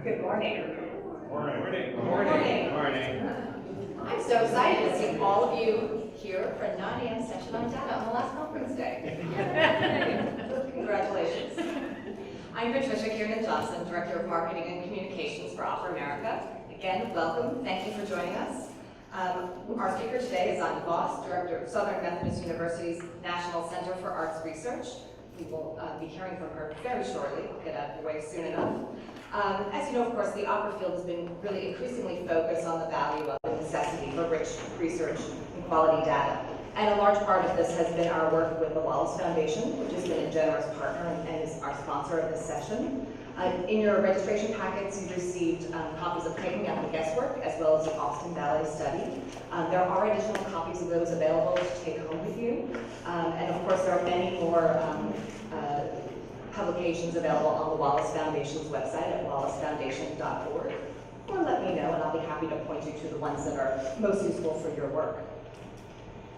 Good morning. Morning. Morning. Morning. I'm so excited to see all of you here for a 9 a.m. session on data on the last conference day. Congratulations. I'm Patricia Kiernan-Johnson, Director of Marketing and Communications for Opera America. Again, welcome. Thank you for joining us. Our speaker today is Anya Voss, Director of Southern Methodist University's National Center for Arts Research. We will be hearing from her very shortly. We'll get out of your way soon enough. As you know, of course, the opera field has been really increasingly focused on the value of the necessity for rich research and quality data. And a large part of this has been our work with the Wallace Foundation, which has been a generous partner and is our sponsor of this session. In your registration packets, you received copies of Taking Out the Guesswork, as well as the Austin Ballet Study. There are additional copies of those available to take home with you. And of course, there are many more publications available on the Wallace Foundation's website at wallacefoundation.org. Or let me know, and I'll be happy to point you to the ones that are most useful for your work.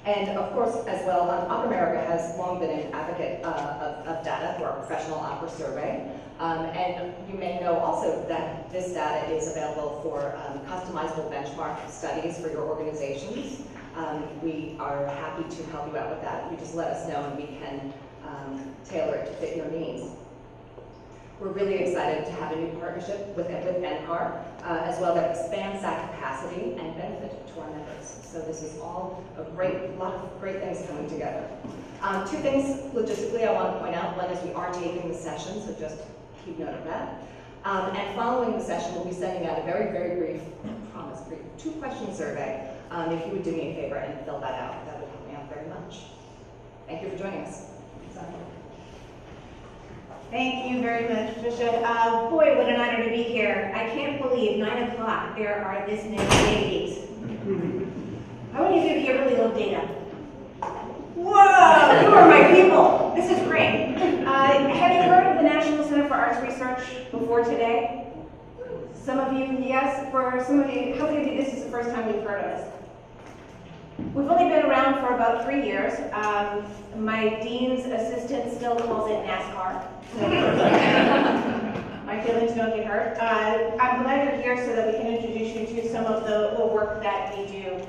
And of course, as well, Opera America has long been an advocate of data through our professional opera survey. And you may know also that this data is available for customizable benchmark studies for your organizations. We are happy to help you out with that. You just let us know and we can tailor it to fit your needs. We're really excited to have a new partnership with NCAR, as well, that expands that capacity and benefit to our members. So this is all a lot of great things coming together. Two things logistically I want to point out. One is we are taping the session, so just keep note of that. And following the session, we'll be sending out a very, very brief, brief 2-question survey. If you would do me a favor and fill that out, that would help me out very much. Thank you for joining us. Thank you very much, Patricia. Boy, what an honor to be here. I can't believe 9 o'clock there are this many ladies. How many of you here really love data? Whoa, you are my people. This is great. Have you heard of the National Center for Arts Research before today? Some of you, yes. For some of you, how many of you, this is the first time you've heard of us? We've only been around for about 3 years. My dean's assistant still calls it NASCAR. My feelings don't get hurt. I'm glad you're here so that we can introduce you to some of the work that we do.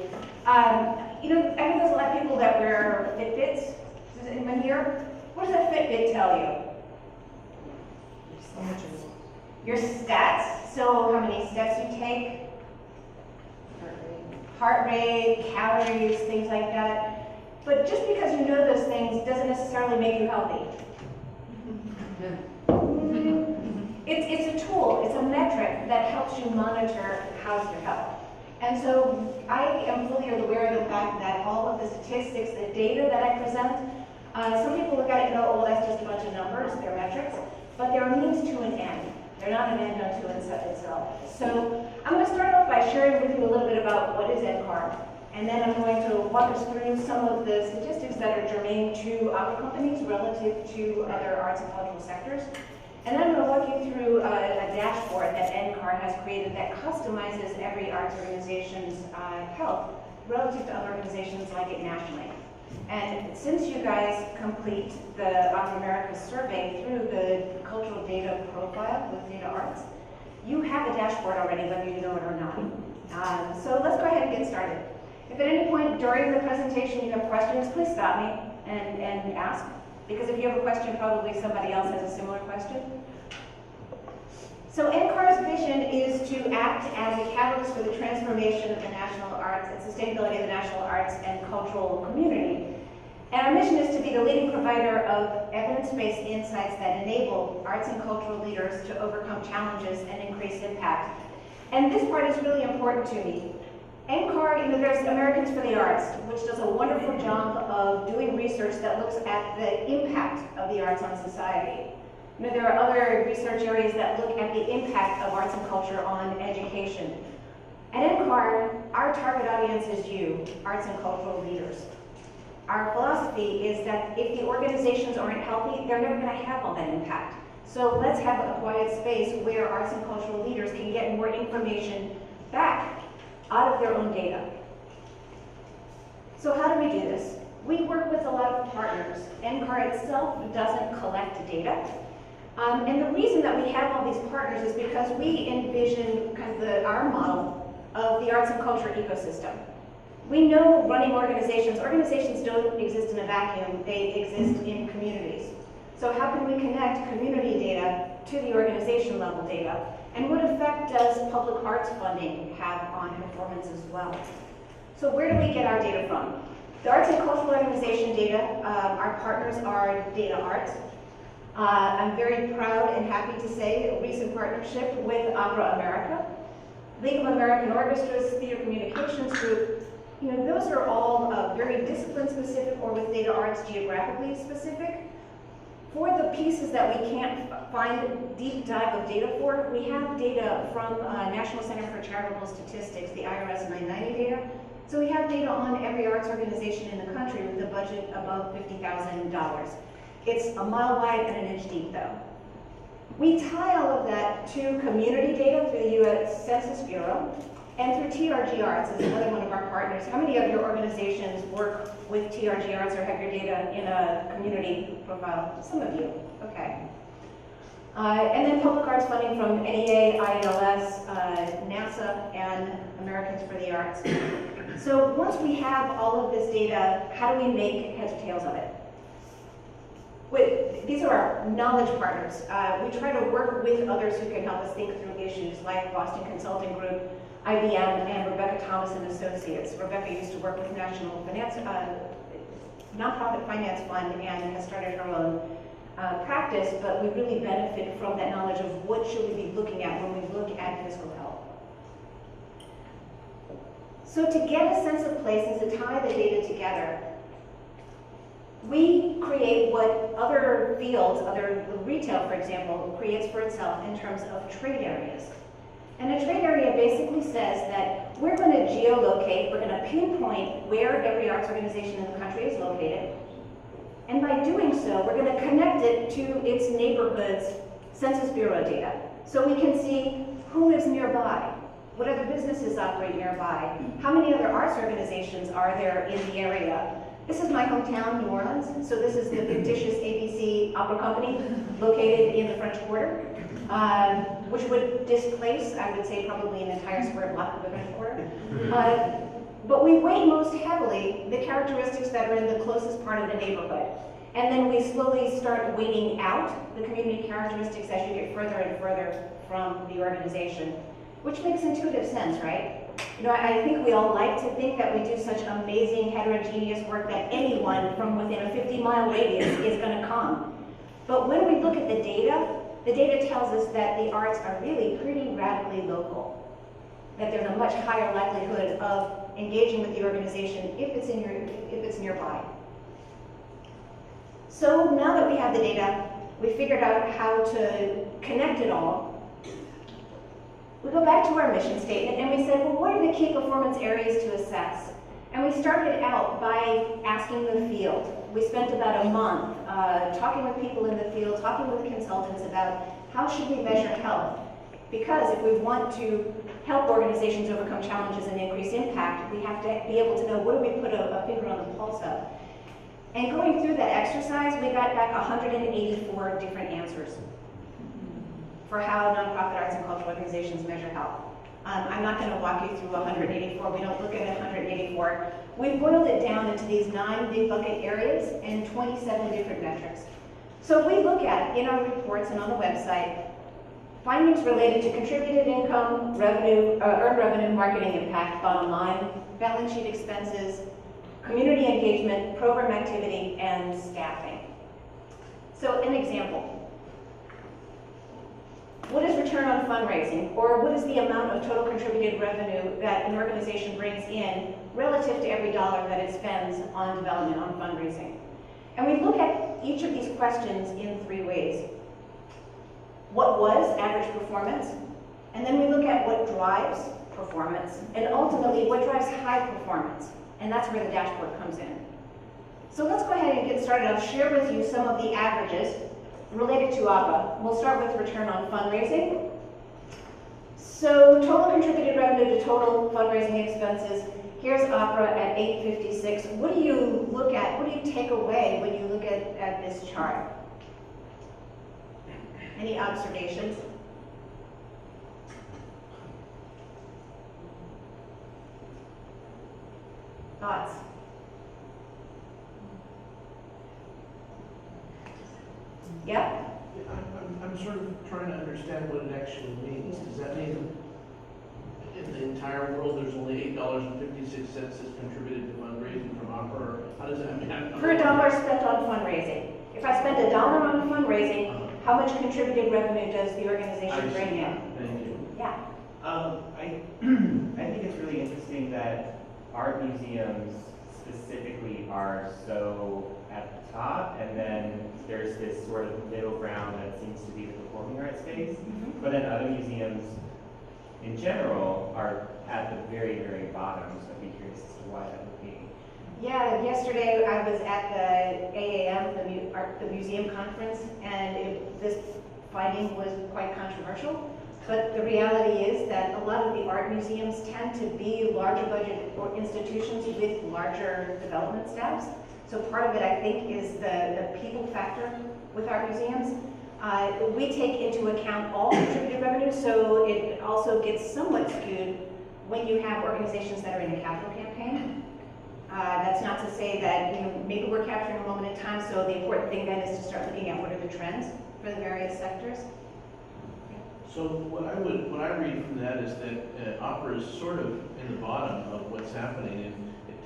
You know, I think there's a lot of people that wear Fitbits. Is anyone here? What does that Fitbit tell you? Your stats. So how many steps you take? Heart rate, calories, things like that. But just because you know those things doesn't necessarily make you healthy. It's a tool, it's a metric that helps you monitor how's your health. And so I am fully aware of the fact that all of the statistics, the data that I present, some people look at it and go, oh, that's just a bunch of numbers, they're metrics, but they're a means to an end. They're not an end unto itself. So I'm going to start off by sharing with you a little bit about what is NCAR, and then I'm going to walk us through some of the statistics that are germane to opera companies relative to other arts and cultural sectors. And then I'm going to walk you through a dashboard that NCAR has created that customizes every arts organization's health relative to other organizations like it nationally. And since you guys complete the Opera America survey through the cultural data profile with Data Arts, you have a dashboard already, whether you know it or not. So let's go ahead and get started. If at any point during the presentation you have questions, please stop me and ask. Because if you have a question, probably somebody else has a similar question. So NCAR's vision is to act as a catalyst for the transformation of the national arts and sustainability of the national arts and cultural community. And our mission is to be the leading provider of evidence-based insights that enable arts and cultural leaders to overcome challenges and increase impact. And this part is really important to me. NCAR, there's Americans for the Arts, which does a wonderful job of doing research that looks at the impact of the arts on society. There are other research areas that look at the impact of arts and culture on education. At NCAR, our target audience is you, arts and cultural leaders. Our philosophy is that if the organizations aren't healthy, they're never going to have all that impact. So let's have a quiet space where arts and cultural leaders can get more information back out of their own data. So how do we do this? We work with a lot of partners. NCAR itself doesn't collect data. And the reason that we have all these partners is because we envision kind of our model of the arts and culture ecosystem. We know running organizations don't exist in a vacuum, they exist in communities. So how can we connect community data to the organization level data? And what effect does public arts funding have on performance as well? So where do we get our data from? The arts and cultural organization data, our partners are Data Arts. I'm very proud and happy to say a recent partnership with Opera America, League of American Orchestras, Theater Communications Group. You know, those are all very discipline specific or with Data Arts geographically specific. For the pieces that we can't find deep dive of data for, we have data from National Center for Charitable Statistics, the IRS 990 data. So we have data on every arts organization in the country with a budget above $50,000. It's a mile wide and an inch deep though. We tie all of that to community data through the US Census Bureau and through TRG Arts is another one of our partners. How many of your organizations work with TRG Arts or have your data in a community profile? Some of you, okay. And then public arts funding from NEA, INLS, NASA, and Americans for the Arts. So once we have all of this data, how do we make heads or tails of it? These are our knowledge partners. We try to work with others who can help us think through issues like Boston Consulting Group, IBM, and Rebecca Thomas and Associates. Rebecca used to work with National Finance, Nonprofit Finance Fund and has started her own practice, but we really benefit from that knowledge of what should we be looking at when we look at fiscal health. So to get a sense of place and to tie the data together, we create what other fields, other retail, for example, creates for itself in terms of trade areas. And a trade area basically says that we're going to geolocate, we're going to pinpoint where every arts organization in the country is located. And by doing so, we're going to connect it to its neighborhood's Census Bureau data. So we can see who lives nearby, what other businesses operate nearby, how many other arts organizations are there in the area. This is my hometown, New Orleans, so this is the fictitious ABC Opera Company located in the French Quarter, which would displace, I would say, probably an entire square block of the French Quarter. But we weight most heavily the characteristics that are in the closest part of the neighborhood. And then we slowly start weighting out the community characteristics as you get further and further from the organization, which makes intuitive sense, right? You know, I think we all like to think that we do such amazing heterogeneous work that anyone from within a 50-mile radius is going to come. But when we look at the data tells us that the arts are really pretty radically local, that there's a much higher likelihood of engaging with the organization if it's nearby. So now that we have the data, we figured out how to connect it all. We go back to our mission statement and we said, well, what are the key performance areas to assess? And we started out by asking the field. We spent about a month talking with people in the field, talking with consultants about how should we measure health. Because if we want to help organizations overcome challenges and increase impact, we have to be able to know what do we put a finger on the pulse of. And going through that exercise, we got back 184 different answers for how nonprofit arts and cultural organizations measure health. I'm not going to walk you through 184. We don't look at 184. We've boiled it down into these 9 big bucket areas and 27 different metrics. So we look at, in our reports and on the website, findings related to contributed income, revenue, earned revenue, marketing impact, bottom line, balance sheet expenses, community engagement, program activity, and staffing. So an example. What is return on fundraising? Or what is the amount of total contributed revenue that an organization brings in relative to every dollar that it spends on development, on fundraising? And we look at each of these questions in 3 ways. What was average performance? And then we look at what drives performance. And ultimately, what drives high performance? And that's where the dashboard comes in. So let's go ahead and get started. I'll share with you some of the averages related to APA. We'll start with return on fundraising. So total contributed revenue to total fundraising expenses. Here's APRA at 856. What do you look at? What do you take away when you look at this chart? Any observations? Thoughts? Yeah? I'm sort of trying to understand what it actually means. Does that mean in the entire world, there's only $8.56 that's contributed to fundraising from opera? Or how does that mean? Per dollar spent on fundraising. If I spend $1 on fundraising, how much contributed revenue does the organization bring in? Thank you. Yeah. I think it's really interesting that art museums specifically are so at the top, and then there's this sort of middle ground that seems to be the performing arts space. But then other museums in general are at the very, very bottom, so I'd be curious as to why that would be. Yeah, yesterday I was at the AAM, the museum conference, and this finding was quite controversial. But the reality is that a lot of the art museums tend to be larger budget or institutions with larger development staffs. So part of it, I think, is the people factor with art museums. We take into account all contributed revenue, so it also gets somewhat skewed when you have organizations that are in a capital campaign. That's not to say that maybe we're capturing a moment in time, so the important thing then is to start looking at what are the trends for the various sectors. So what I read from that is that opera is sort of in the bottom of what's happening, and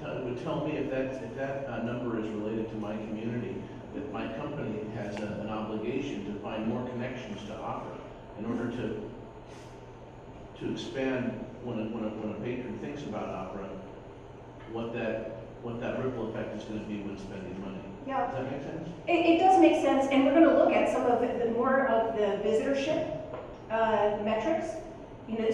it would tell me if that number is related to my community, that my company has an obligation to find more connections to opera in order to expand when a patron thinks about opera, what that ripple effect is going to be when spending money. Yeah. Does that make sense? It does make sense, and we're going to look at some of the more of the visitorship metrics.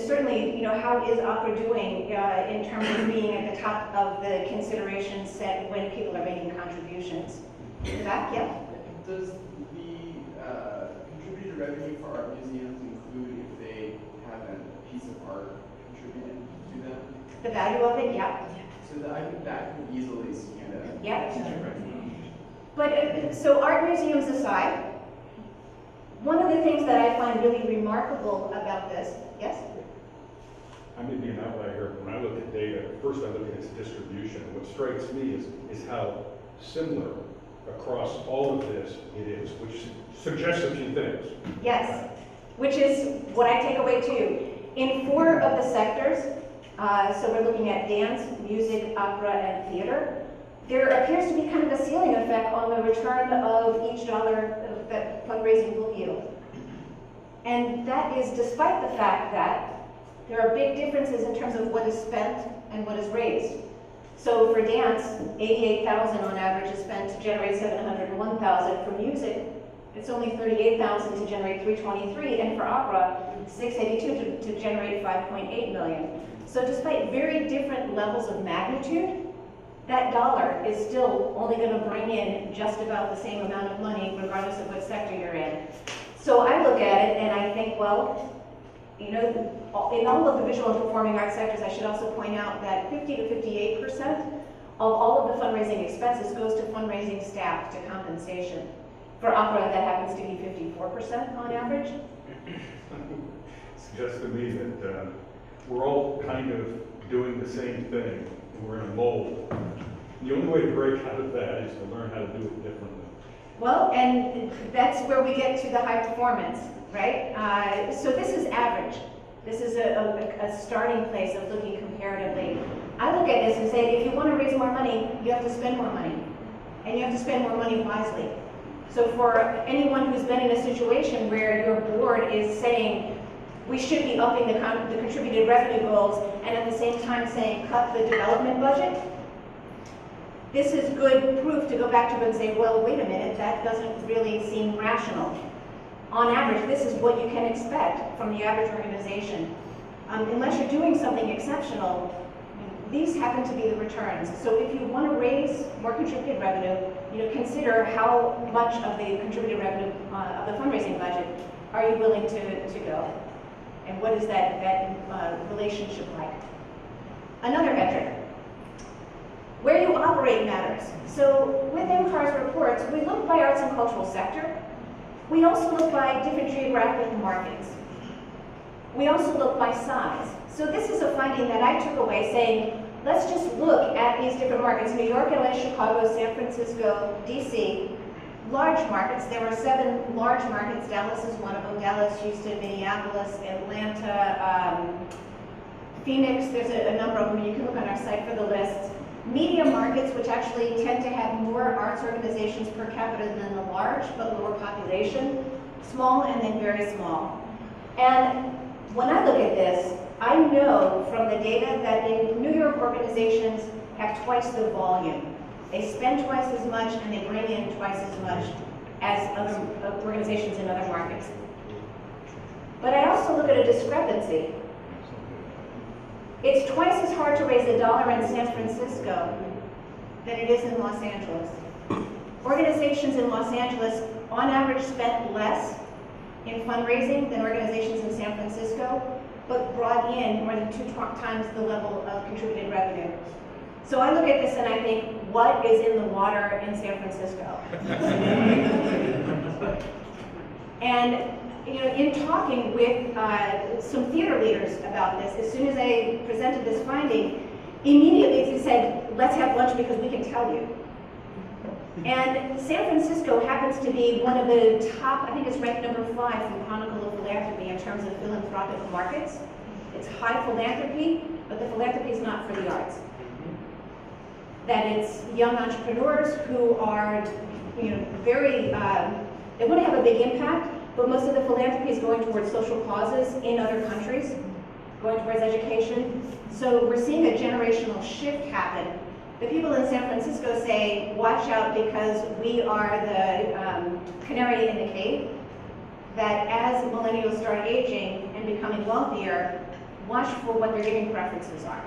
Certainly, how is opera doing in terms of being at the top of the consideration set when people are making contributions? In the back, yeah? Does the contributed revenue for art museums include if they have a piece of art contributed to them? The value of it, yeah. So I think that can easily skew that. Yeah. Revenue. But, so art museums aside, one of the things that I find really remarkable about this, yes? I may be an outlier here. When I look at data, first I look at its distribution. What strikes me is how similar across all of this it is, which suggests a few things. Yes, which is what I take away too. In 4 of the sectors, so we're looking at dance, music, opera, and theater, there appears to be kind of a ceiling effect on the return of each dollar that fundraising will yield. And that is despite the fact that there are big differences in terms of what is spent and what is raised. So for dance, $88,000 on average is spent to generate $701,000. For music, it's only $38,000 to generate $323,000, and for opera, $682,000 to generate $5.8 million. So despite very different levels of magnitude, that dollar is still only going to bring in just about the same amount of money, regardless of what sector you're in. So I look at it and I think, well, in all of the visual and performing arts sectors, I should also point out that 50 to 58% of all of the fundraising expenses goes to fundraising staff, to compensation. For opera, that happens to be 54% on average. Suggests to me that we're all kind of doing the same thing. We're in a mold. The only way to break out of that is to learn how to do it differently. Well, and that's where we get to the high performance, right? So this is average. This is a starting place of looking comparatively. I look at this and say, if you want to raise more money, you have to spend more money. And you have to spend more money wisely. So for anyone who's been in a situation where your board is saying, we should be upping the contributed revenue goals, and at the same time saying, cut the development budget, this is good proof to go back to and say, well, wait a minute, that doesn't really seem rational. On average, this is what you can expect from the average organization. Unless you're doing something exceptional, these happen to be the returns. So if you want to raise more contributed revenue, consider how much of the contributed revenue of the fundraising budget are you willing to go? And what is that relationship like? Another metric. Where you operate matters. So with NCAR's reports, we look by arts and cultural sector. We also look by different geographic markets. We also look by size. So this is a finding that I took away saying, let's just look at these different markets, New York, LA, Chicago, San Francisco, DC, large markets. There were 7 large markets. Dallas is one of them. Dallas, Houston, Minneapolis, Atlanta, Phoenix. There's a number of them. You can look on our site for the list. Medium markets, which actually tend to have more arts organizations per capita than the large, but lower population. Small and then very small. And when I look at this, I know from the data that in New York organizations have twice the volume. They spend twice as much and they bring in twice as much as other organizations in other markets. But I also look at a discrepancy. It's twice as hard to raise $1 in San Francisco than it is in Los Angeles. Organizations in Los Angeles, on average, spent less in fundraising than organizations in San Francisco, but brought in more than 2 times the level of contributed revenue. So I look at this and I think, what is in the water in San Francisco? And you know, in talking with some theater leaders about this, as soon as I presented this finding, immediately they said, let's have lunch because we can tell you. And San Francisco happens to be one of the top, I think it's ranked number 5 from Chronicle of Philanthropy in terms of philanthropic markets. It's high philanthropy, but the philanthropy is not for the arts. That it's young entrepreneurs who are, you know, very, they want to have a big impact, but most of the philanthropy is going towards social causes in other countries, going towards education. So we're seeing a generational shift happen. The people in San Francisco say, watch out because we are the canary in the cave, that as millennials start aging and becoming wealthier, watch for what their giving preferences are.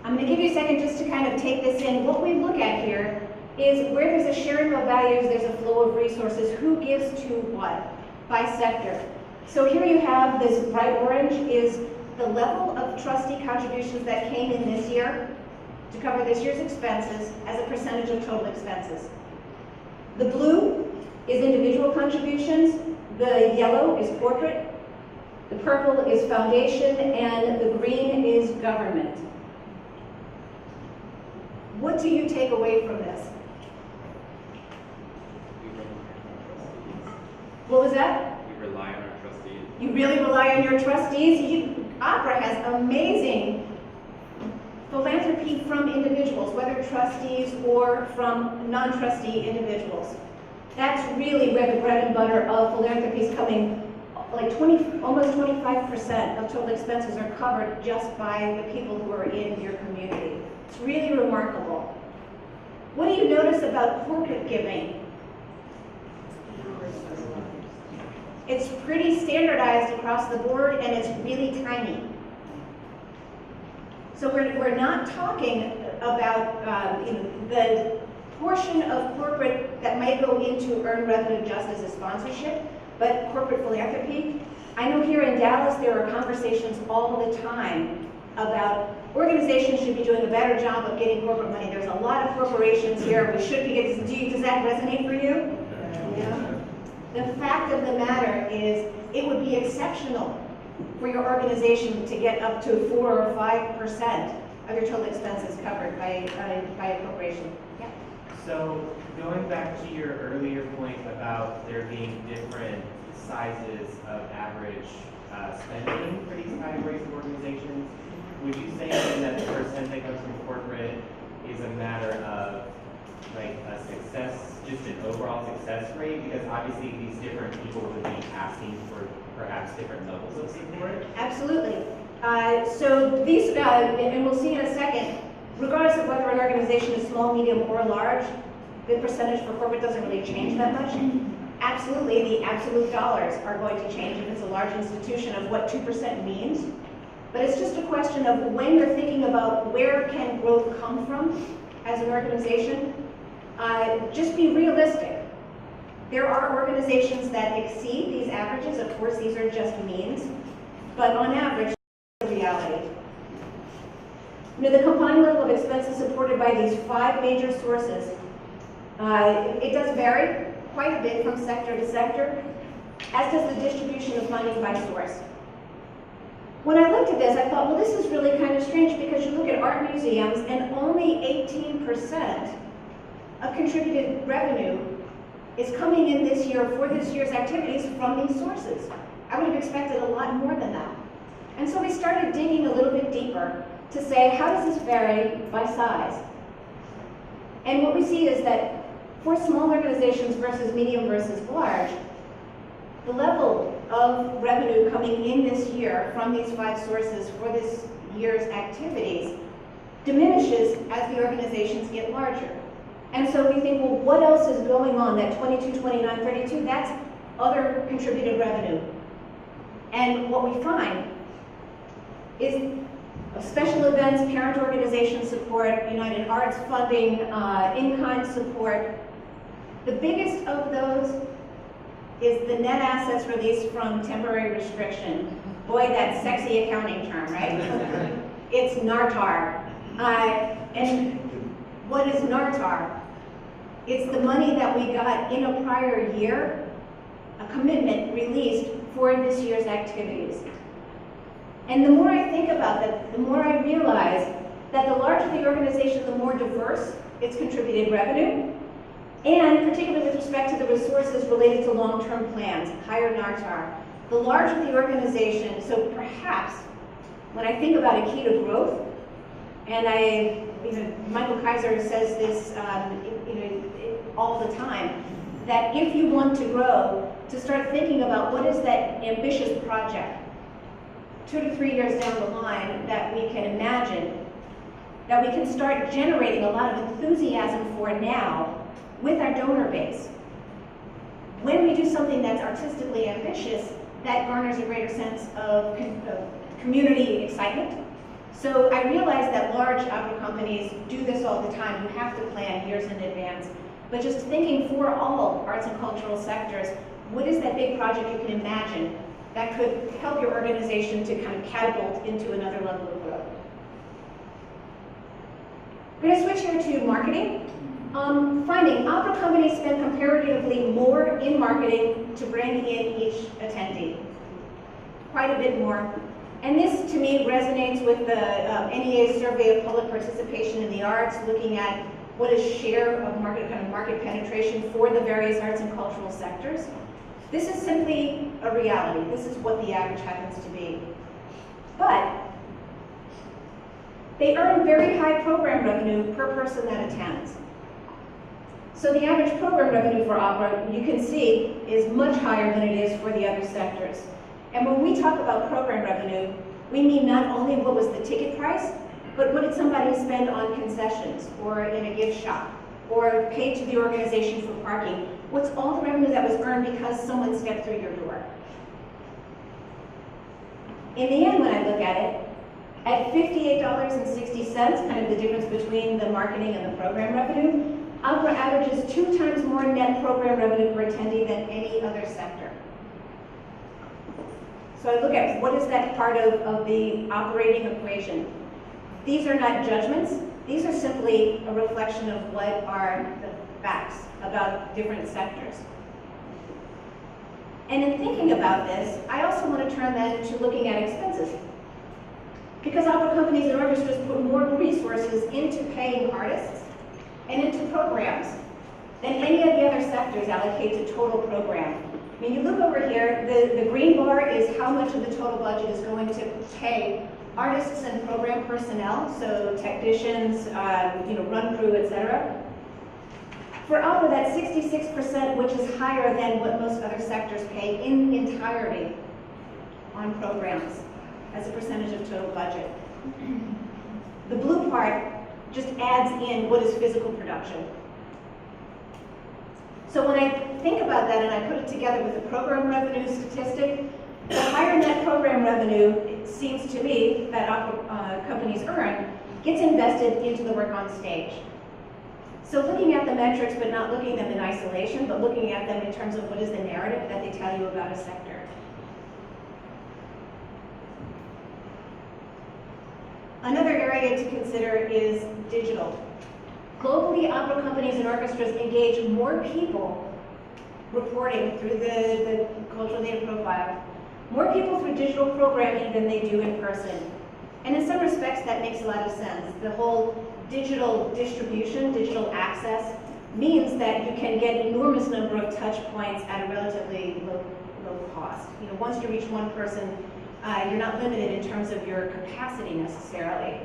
I'm going to give you a second just to kind of take this in. What we look at here is where there's a sharing of values, there's a flow of resources. Who gives to what by sector? So here you have this bright orange is the level of trustee contributions that came in this year to cover this year's expenses as a percentage of total expenses. The blue is individual contributions, the yellow is corporate, the purple is foundation, and the green is government. What do you take away from this? What was that? We rely on our trustees. You really rely on your trustees? Opera has amazing philanthropy from individuals, whether trustees or from non-trustee individuals. That's really where the bread and butter of philanthropy is coming. Like almost 25% of total expenses are covered just by the people who are in your community. It's really remarkable. What do you notice about corporate giving? It's pretty standardized across the board and it's really tiny. So we're not talking about the portion of corporate that might go into earned revenue just as a sponsorship, but corporate philanthropy. I know here in Dallas there are conversations all the time about organizations should be doing a better job of getting corporate money. There's a lot of corporations here. We should be getting, does that resonate for you? Yeah. The fact of the matter is it would be exceptional for your organization to get up to 4 or 5% of your total expenses covered by a corporation. Yeah. So going back to your earlier point about there being different sizes of average spending for these categories of organizations, would you say then that the percent that comes from corporate is a matter of like a success, just an overall success rate? Because obviously these different people would be asking for perhaps different levels of support. Absolutely. So these, and we'll see in a second, regardless of whether an organization is small, medium, or large, the percentage for corporate doesn't really change that much. Absolutely, the absolute dollars are going to change if it's a large institution of what 2% means. But it's just a question of when you're thinking about where can growth come from as an organization, just be realistic. There are organizations that exceed these averages. Of course, these are just means, but on average, it's a reality. You know, the combined level of expenses supported by these 5 major sources It does vary quite a bit from sector to sector, as does the distribution of funding by source. When I looked at this, I thought, well, this is really kind of strange because you look at art museums and only 18% of contributed revenue is coming in this year for this year's activities from these sources. I would have expected a lot more than that. And so we started digging a little bit deeper to say, how does this vary by size? And what we see is that for small organizations versus medium versus large, the level of revenue coming in this year from these 5 sources for this year's activities diminishes as the organizations get larger. And so we think, well, what else is going on? That 22, 29, 32, that's other contributed revenue. And what we find is special events, parent organization support, United Arts funding, in-kind support. The biggest of those is the net assets released from temporary restriction. Boy, that sexy accounting term, right? It's NARTAR. And what is NARTAR? It's the money that we got in a prior year, a commitment released for this year's activities. And the more I think about that, the more I realize that the larger the organization, the more diverse its contributed revenue, and particularly with respect to the resources related to long-term plans, higher NARTAR. The larger the organization, so perhaps when I think about a key to growth, and Michael Kaiser says this all the time, that if you want to grow, to start thinking about what is that ambitious project 2 to 3 years down the line that we can imagine, that we can start generating a lot of enthusiasm for now with our donor base. When we do something that's artistically ambitious, that garners a greater sense of community excitement. So I realize that large opera companies do this all the time. You have to plan years in advance. But just thinking for all arts and cultural sectors, what is that big project you can imagine that could help your organization to kind of catapult into another level of growth? I'm going to switch here to marketing. Finding opera companies spend comparatively more in marketing to bring in each attendee. Quite a bit more. And this, to me, resonates with the NEA's survey of public participation in the arts, looking at what is share of market penetration for the various arts and cultural sectors. This is simply a reality. This is what the average happens to be. But they earn very high program revenue per person that attends. So the average program revenue for opera, you can see, is much higher than it is for the other sectors. And when we talk about program revenue, we mean not only what was the ticket price, but what did somebody spend on concessions, or in a gift shop, or paid to the organization for parking? What's all the revenue that was earned because someone stepped through your door? In the end, when I look at it, at $58.60, kind of the difference between the marketing and the program revenue, opera averages 2 times more net program revenue per attendee than any other sector. So I look at what is that part of the operating equation. These are not judgments. These are simply a reflection of what are the facts about different sectors. And in thinking about this, I also want to turn then to looking at expenses. Because opera companies and orchestras put more resources into paying artists and into programs than any of the other sectors allocate to total program. I mean, you look over here, the green bar is how much of the total budget is going to pay artists and program personnel, so technicians, run crew, etc. For opera, that's 66%, which is higher than what most other sectors pay in entirety on programs as a percentage of total budget. The blue part just adds in what is physical production. So when I think about that and I put it together with the program revenue statistic, the higher net program revenue, it seems to me, that opera companies earn, gets invested into the work on stage. So looking at the metrics, but not looking at them in isolation, but looking at them in terms of what is the narrative that they tell you about a sector. Another area to consider is digital. Globally, opera companies and orchestras engage more people reporting through the cultural data profile, more people through digital programming than they do in person. And in some respects, that makes a lot of sense. The whole digital distribution, digital access, means that you can get an enormous number of touch points at a relatively low cost. You know, once you reach one person, you're not limited in terms of your capacity necessarily.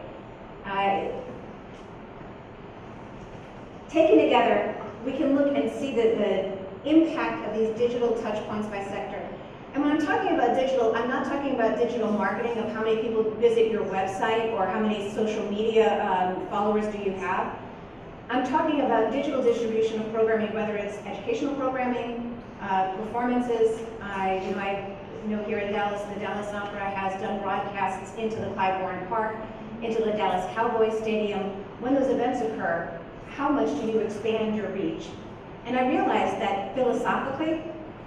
Taken together, we can look and see the impact of these digital touch points by sector. And when I'm talking about digital, I'm not talking about digital marketing of how many people visit your website or how many social media followers do you have. I'm talking about digital distribution of programming, whether it's educational programming, performances. I know here in Dallas, the Dallas Opera has done broadcasts into the Clyde Warren Park, into the Dallas Cowboys Stadium. When those events occur, how much do you expand your reach? And I realized that philosophically,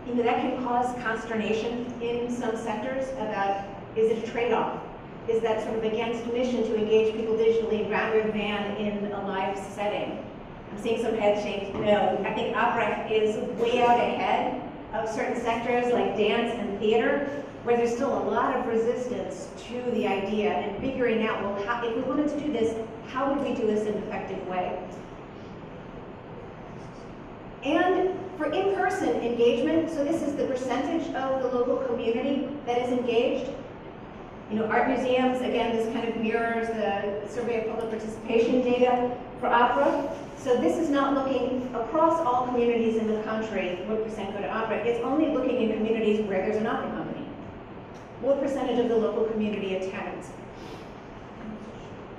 that can cause consternation in some sectors about, is it a trade-off? Is that sort of against mission to engage people digitally rather than in a live setting? I'm seeing some head shakes. No, I think opera is way out ahead of certain sectors like dance and theater, where there's still a lot of resistance to the idea and figuring out, well, how, if we wanted to do this, how would we do this in an effective way? And for in-person engagement, so this is the percentage of the local community that is engaged. You know, art museums, again, this kind of mirrors the Survey of Public Participation data for opera. So this is not looking across all communities in the country, what percent go to opera. It's only looking in communities where there's an opera company. What percentage of the local community attends?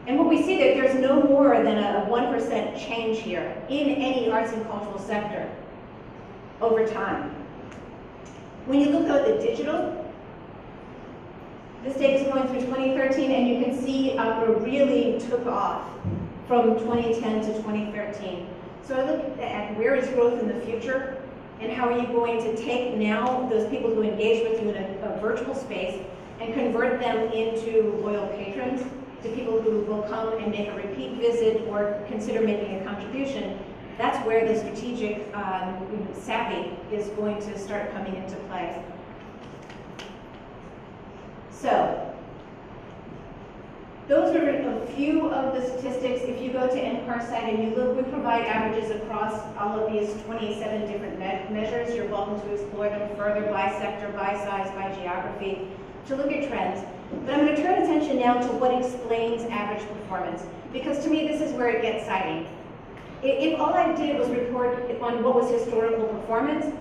And what we see that there's no more than a 1% change here in any arts and cultural sector over time. When you look at the digital, this data is going through 2013, and you can see opera really took off from 2010 to 2013. So I look at where is growth in the future, and how are you going to take now those people who engage with you in a virtual space and convert them into loyal patrons, to people who will come and make a repeat visit or consider making a contribution. That's where the strategic savvy is going to start coming into play. So, those are a few of the statistics. If you go to NCARSite and you look, we provide averages across all of these 27 different measures. You're welcome to explore them further by sector, by size, by geography, to look at trends. But I'm going to turn attention now to what explains average performance, because to me this is where it gets exciting. If all I did was report on what was historical performance,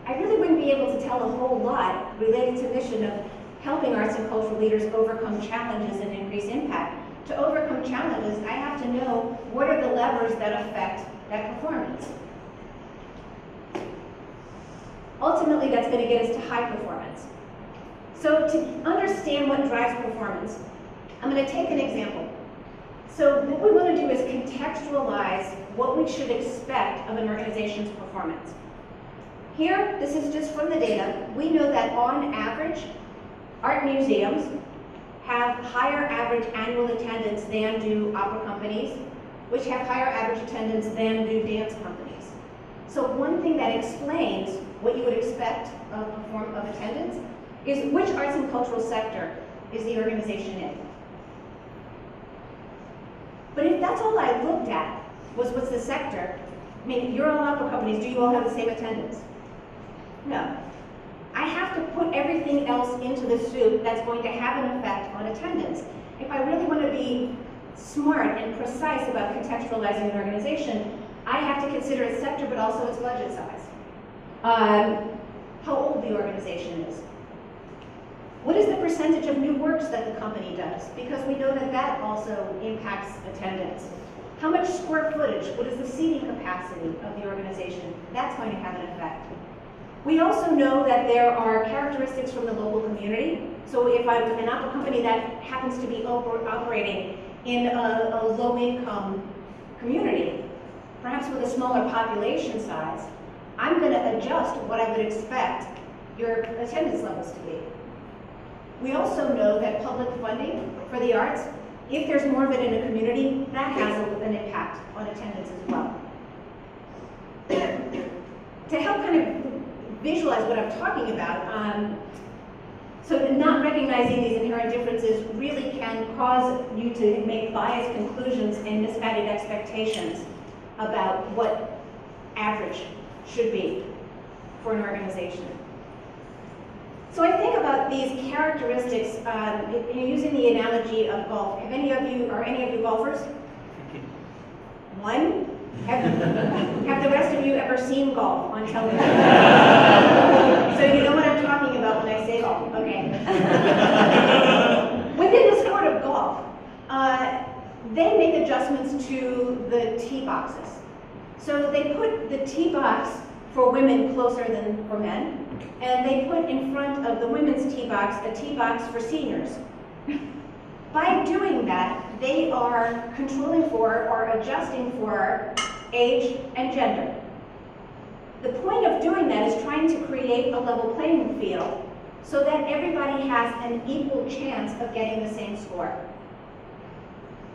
I really wouldn't be able to tell a whole lot related to mission of helping arts and cultural leaders overcome challenges and increase impact. To overcome challenges, I have to know what are the levers that affect that performance. Ultimately, that's going to get us to high performance. So to understand what drives performance, I'm going to take an example. So what we want to do is contextualize what we should expect of an organization's performance. Here, this is just from the data. We know that on average, art museums have higher average annual attendance than do opera companies, which have higher average attendance than do dance companies. So one thing that explains what you would expect of attendance is which arts and cultural sector is the organization in. But if that's all I looked at was what's the sector, I mean, you're all opera companies, do you all have the same attendance? No. I have to put everything else into the soup that's going to have an effect on attendance. If I really want to be smart and precise about contextualizing an organization, I have to consider its sector, but also its budget size. How old the organization is. What is the percentage of new works that the company does? Because we know that that also impacts attendance. How much square footage? What is the seating capacity of the organization? That's going to have an effect. We also know that there are characteristics from the local community. So if I'm an opera company that happens to be operating in a low-income community, perhaps with a smaller population size, I'm going to adjust what I would expect your attendance levels to be. We also know that public funding for the arts if there's more of it in a community, that has an impact on attendance as well. To help kind of visualize what I'm talking about, so not recognizing these inherent differences really can cause you to make biased conclusions and misguided expectations about what average should be for an organization. So I think about these characteristics, using the analogy of golf. Are any of you golfers? One? Have the rest of you ever seen golf on television? So you know what I'm talking about when I say golf, okay. Within the sport of golf, they make adjustments to the tee boxes. So they put the tee box for women closer than for men, and they put in front of the women's tee box a tee box for seniors. By doing that, they are controlling for or adjusting for age and gender. The point of doing that is trying to create a level playing field so that everybody has an equal chance of getting the same score.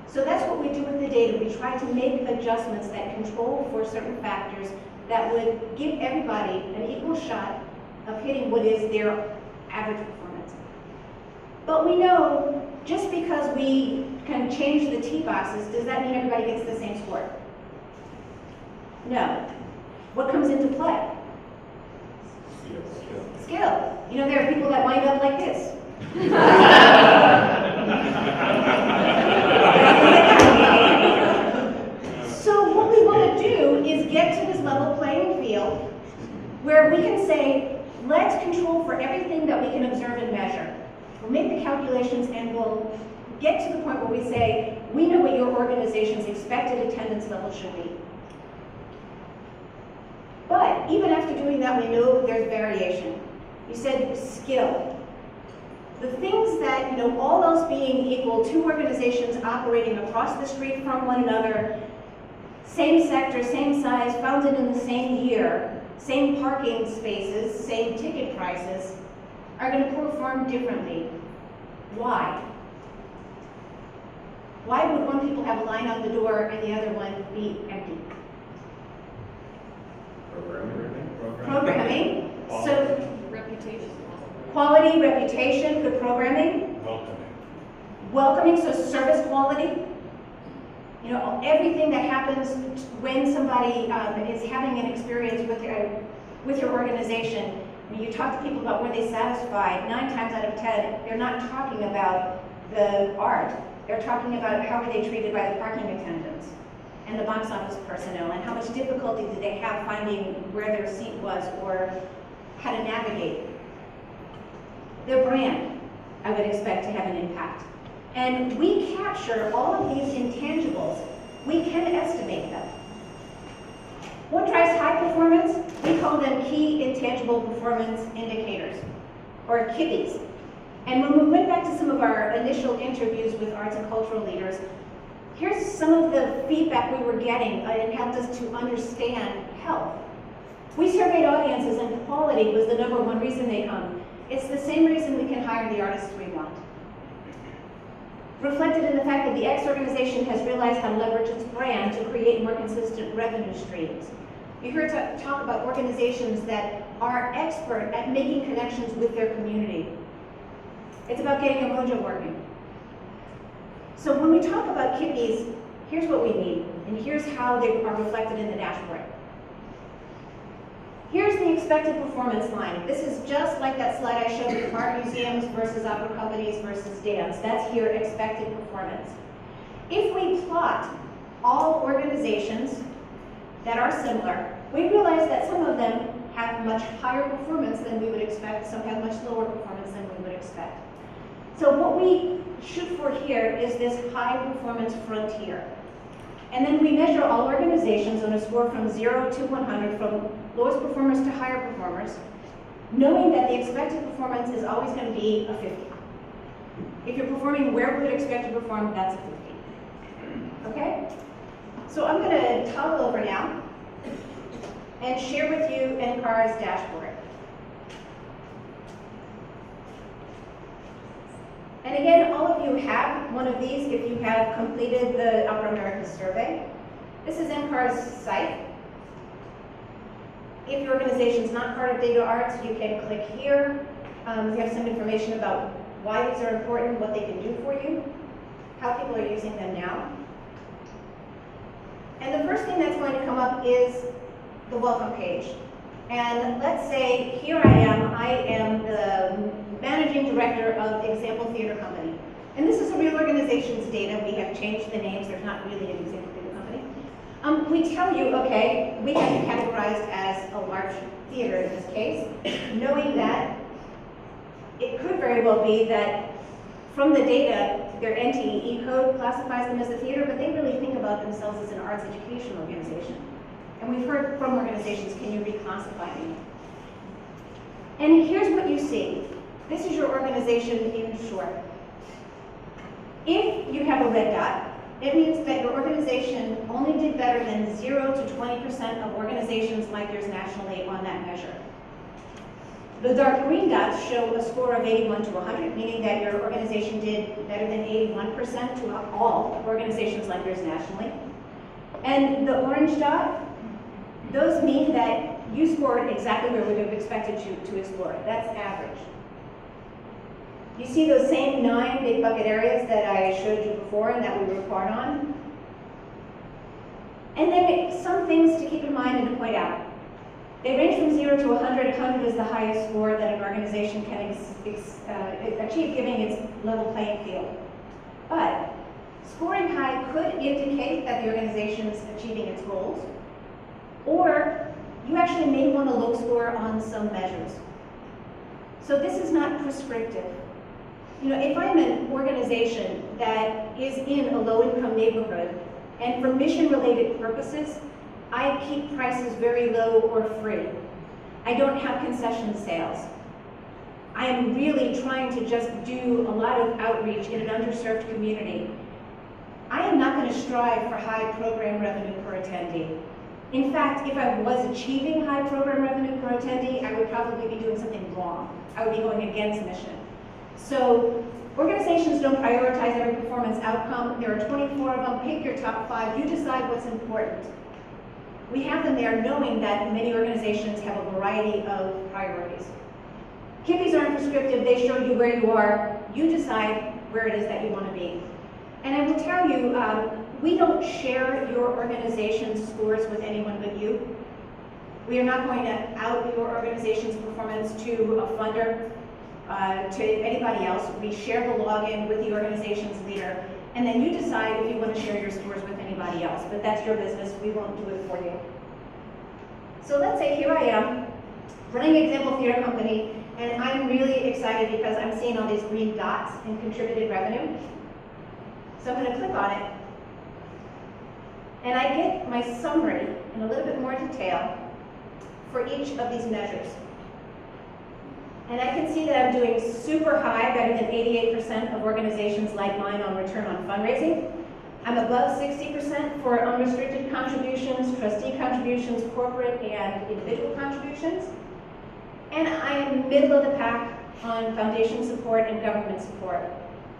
So that's what we do with the data. We try to make adjustments that control for certain factors that would give everybody an equal shot of hitting what is their average performance. But we know just because we can change the tee boxes, does that mean everybody gets the same score? No. What comes into play? Skill. You know, there are people that wind up like this. So what we want to do is get to this level playing field where we can say, let's control for everything that we can observe and measure. We'll make the calculations and we'll get to the point where we say, we know what your organization's expected attendance level should be. But even after doing that, we know there's variation. You said skill. The things that, all else being equal, two organizations operating across the street from one another, same sector, same size, founded in the same year, same parking spaces, same ticket prices, are going to perform differently. Why? Why would one people have a line out the door and the other one be empty? Programming. So, Reputation. quality, reputation, good programming. Welcoming, so service quality. Everything that happens when somebody is having an experience with your organization. When you talk to people about were they satisfied, 9 times out of 10, they're not talking about the art. They're talking about how were they treated by the parking attendants and the box office personnel, and how much difficulty did they have finding where their seat was or how to navigate. Their brand, I would expect to have an impact. And we capture all of these intangibles. We can estimate them. What drives high performance? We call them key intangible performance indicators, or KIPIs. And when we went back to some of our initial interviews with arts and cultural leaders, here's some of the feedback we were getting and helped us to understand health. We surveyed audiences and quality was the #1 reason they come. It's the same reason we can hire the artists we want. Reflected in the fact that the X organization has realized how to leverage its brand to create more consistent revenue streams. You heard talk about organizations that are expert at making connections with their community. It's about getting a mojo working. So when we talk about KIPIs, here's what we need, and here's how they are reflected in the dashboard. Here's the expected performance line. This is just like that slide I showed with art museums versus opera companies versus dance. That's here expected performance. If we plot all organizations that are similar, we realize that some of them have much higher performance than we would expect, some have much lower performance than we would expect. So what we shoot for here is this high performance frontier. And then we measure all organizations on a score from 0 to 100, from lowest performers to higher performers, knowing that the expected performance is always going to be a 50. If you're performing where we would expect to perform, that's a 50. Okay? So I'm going to toggle over now and share with you NCAR's dashboard. And again, all of you you have one of these if you have completed the Upper America survey. This is NCAR's site. If your organization is not part of Data Arts, you can click here. We have some information about why these are important, what they can do for you, how people are using them now. And the first thing that's going to come up is the welcome page. And let's say here I am the managing director of Example Theater Company. And this is a real organization's data. We have changed the names. There's not really an Example Theater Company. We tell you, okay, we have you categorized as a large theater in this case, knowing that it could very well be that from the data, their NTE code classifies them as a theater, but they really think about themselves as an arts education organization. And we've heard from organizations, can you reclassify me? And here's what you see. This is your organization in short. If you have a red dot, it means that your organization only did better than 0 to 20% of organizations like yours nationally on that measure. The dark green dots show a score of 81 to 100, meaning that your organization did better than 81% to all organizations like yours nationally. And the orange dot, those mean that you scored exactly where we would have expected you to explore. That's average. You see those same 9 big bucket areas that I showed you before and that we report on? And then some things to keep in mind and to point out. They range from 0 to 100. 100 is the highest score that an organization can achieve, giving its level playing field. But scoring high could indicate that the organization is achieving its goals, or you actually may want a low score on some measures. So this is not prescriptive. You know, if I'm an organization that is in a low-income neighborhood, and for mission-related purposes, I keep prices very low or free. I don't have concession sales. I am really trying to just do a lot of outreach in an underserved community. I am not going to strive for high program revenue per attendee. In fact, if I was achieving high program revenue per attendee, I would probably be doing something wrong. I would be going against mission. So organizations don't prioritize every performance outcome. There are 24 of them. Pick your top 5. You decide what's important. We have them there knowing that many organizations have a variety of priorities. KIPPs aren't prescriptive. They show you where you are. You decide where it is that you want to be. And I will tell you, we don't share your organization's scores with anyone but you. We are not going to out your organization's performance to a funder, to anybody else. We share the login with the organization's leader, and then you decide if you want to share your scores with anybody else, but that's your business. We won't do it for you. So let's say here I am, running Example Theater Company, and I'm really excited because I'm seeing all these green dots in contributed revenue. So I'm going to click on it, and I get my summary in a little bit more detail for each of these measures. And I can see that I'm doing super high, better than 88% of organizations like mine on return on fundraising. I'm above 60% for unrestricted contributions, trustee contributions, corporate and individual contributions. And I am middle of the pack on foundation support and government support.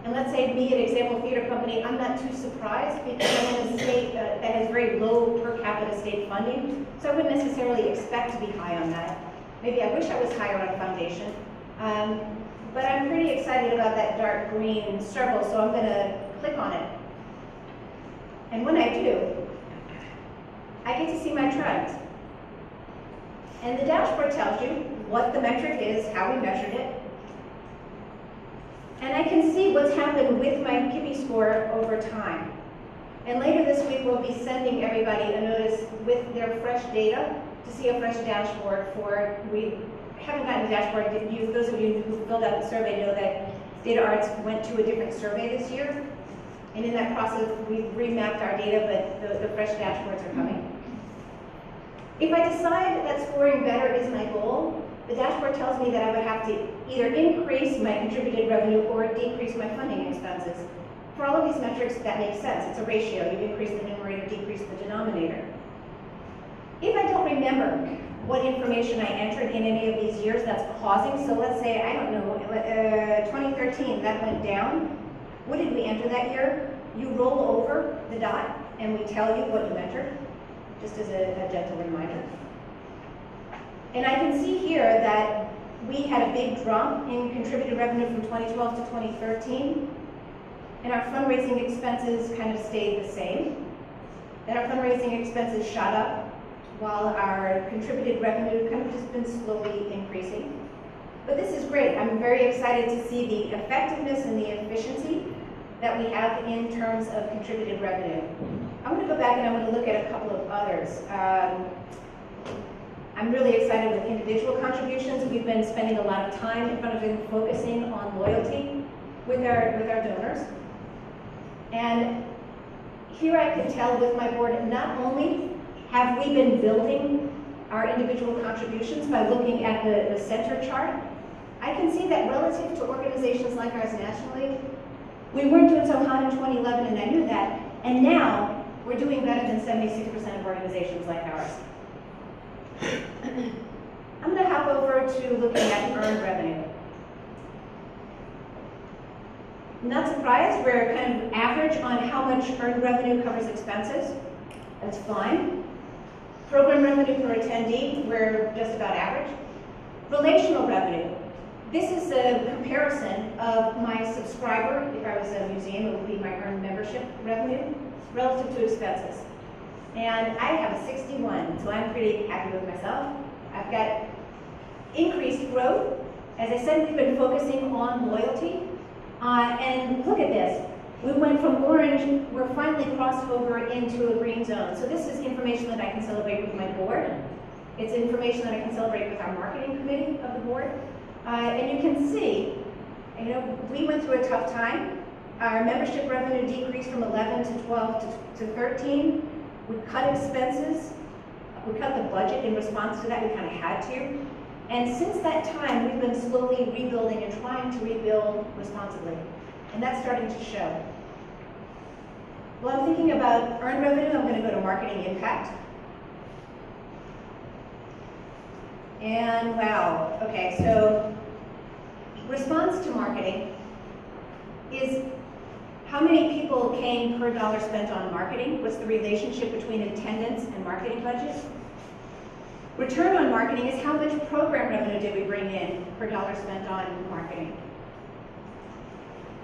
And let's say me at Example Theater Company, I'm not too surprised because I'm in a state that has very low per capita state funding. So I wouldn't necessarily expect to be high on that. Maybe I wish I was higher on foundation. But I'm pretty excited about that dark green circle, so I'm going to click on it. And when I do, I get to see my trends. And the dashboard tells you what the metric is, how we measured it. And I can see what's happened with my KIPP score over time. And later this week, we'll be sending everybody a notice with their fresh data to see a fresh dashboard for, we haven't gotten a dashboard. Those of you who filled out the survey know that Data Arts went to a different survey this year. And in that process, we've remapped our data, but the fresh dashboards are coming. If I decide that scoring better is my goal, the dashboard tells me that I would have to either increase my contributed revenue or decrease my funding expenses. For all of these metrics, that makes sense. It's a ratio. You increase the numerator, decrease the denominator. If I don't remember what information I entered in any of these years that's causing, so let's say, I don't know, 2013, that went down. What did we enter that year? You roll over the dot and we tell you what you entered, just as a gentle reminder. And I can see here that we had a big drop in contributed revenue from 2012 to 2013, and our fundraising expenses kind of stayed the same. And our fundraising expenses shot up while our contributed revenue kind of just been slowly increasing. But this is great. I'm very excited to see the effectiveness and the efficiency that we have in terms of contributed revenue. I'm going to go back and I'm going to look at a couple of others. I'm really excited with individual contributions. We've been spending a lot of time in front of them focusing on loyalty with our donors. And here I can tell with my board, not only have we been building our individual contributions by looking at the center chart, I can see that relative to organizations like ours nationally, we weren't doing so hot in 2011, and I knew that, and now we're doing better than 76% of organizations like ours. I'm going to hop over to looking at earned revenue. Not surprised, we're kind of average on how much earned revenue covers expenses. That's fine. Program revenue per attendee, we're just about average. Relational revenue. This is a comparison of my subscriber, if I was a museum, it would be my earned membership revenue, relative to expenses. And I have a 61, so I'm pretty happy with myself. I've got increased growth. As I said, we've been focusing on loyalty. And look at this. We went from orange, we're finally crossed over into a green zone. So this is information that I can celebrate with my board. It's information that I can celebrate with our marketing committee of the board. And you can see, you know, we went through a tough time. Our membership revenue decreased from 11 to 12 to 13. We cut expenses. We cut the budget in response to that. We kind of had to. And since that time, we've been slowly rebuilding and trying to rebuild responsibly. And that's starting to show. Well, I'm thinking about earned revenue. I'm going to go to marketing impact. And wow, okay, so response to marketing is how many people came per dollar spent on marketing? What's the relationship between attendance and marketing budget? Return on marketing is how much program revenue did we bring in per dollar spent on marketing?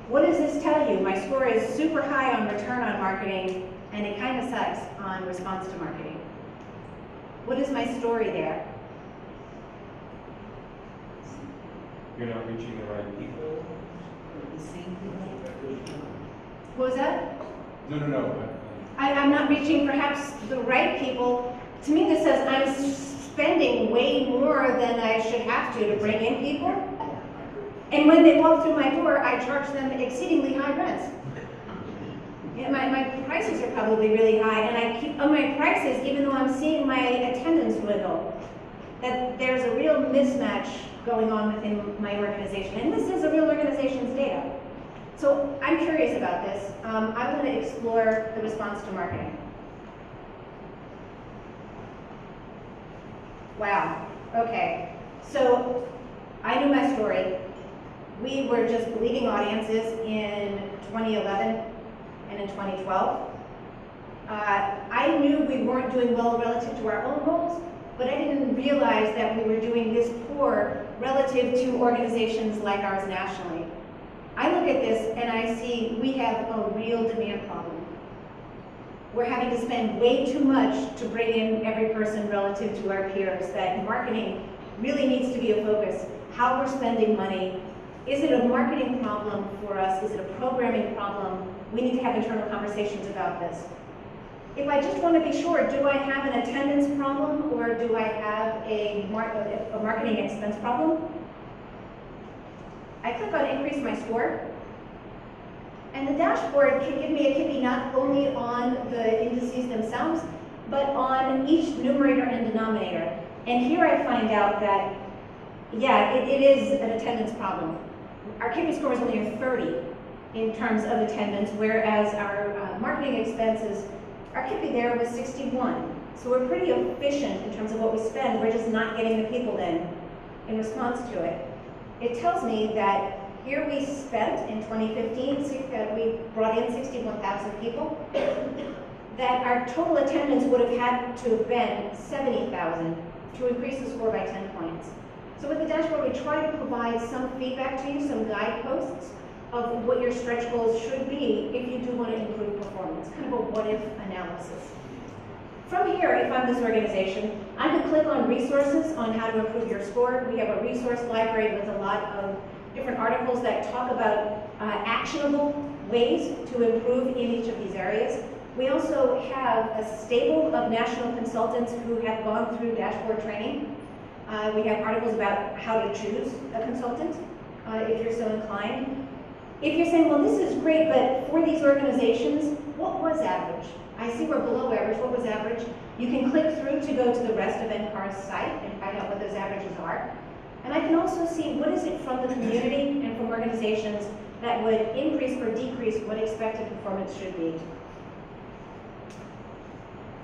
What does this tell you? My score is super high on return on marketing, and it kind of sucks on response to marketing. What is my story there? You're not reaching the right people? What was that? No. I'm not reaching perhaps the right people. To me, this says I'm spending way more than I should have to bring in people. And when they walk through my door, I charge them exceedingly high rents. Yeah, my prices are probably really high, and I keep on my prices even though I'm seeing my attendance dwindle. That there's a real mismatch going on within my organization, and this is a real organization's data. So I'm curious about this. I want to explore the response to marketing. Wow, okay. So I knew my story. We were just bleeding audiences in 2011 and in 2012. I knew we weren't doing well relative to our own goals, but I didn't realize that we were doing this poor relative to organizations like ours nationally. I look at this and I see we have a real demand problem. We're having to spend way too much to bring in every person relative to our peers, that marketing really needs to be a focus. How we're spending money. Is it a marketing problem for us? Is it a programming problem? We need to have internal conversations about this. If I just want to be sure, do I have an attendance problem or do I have a marketing expense problem? I click on increase my score. And the dashboard can give me a kippy not only on the indices themselves, but on each numerator and denominator. And here I find out that, yeah, it is an attendance problem. Our kippy score is only a 30 in terms of attendance, whereas our marketing expenses, our kippy there was 61. So we're pretty efficient in terms of what we spend. We're just not getting the people in response to it. It tells me that Here we spent in 2015, we brought in 61,000 people. That our total attendance would have had to have been 70,000 to increase the score by 10 points. So with the dashboard, we try to provide some feedback to you, some guideposts of what your stretch goals should be if you do want to improve performance, kind of a what-if analysis. From here, if I'm this organization, I could click on resources on how to improve your score. We have a resource library with a lot of different articles that talk about actionable ways to improve in each of these areas. We also have a stable of national consultants who have gone through dashboard training. We have articles about how to choose a consultant, if you're so inclined. If you're saying, well, this is great, but for these organizations, what was average? I see we're below average. What was average? You can click through to go to the rest of NCAR's site and find out what those averages are. And I can also see what is it from the community and from organizations that would increase or decrease what expected performance should be.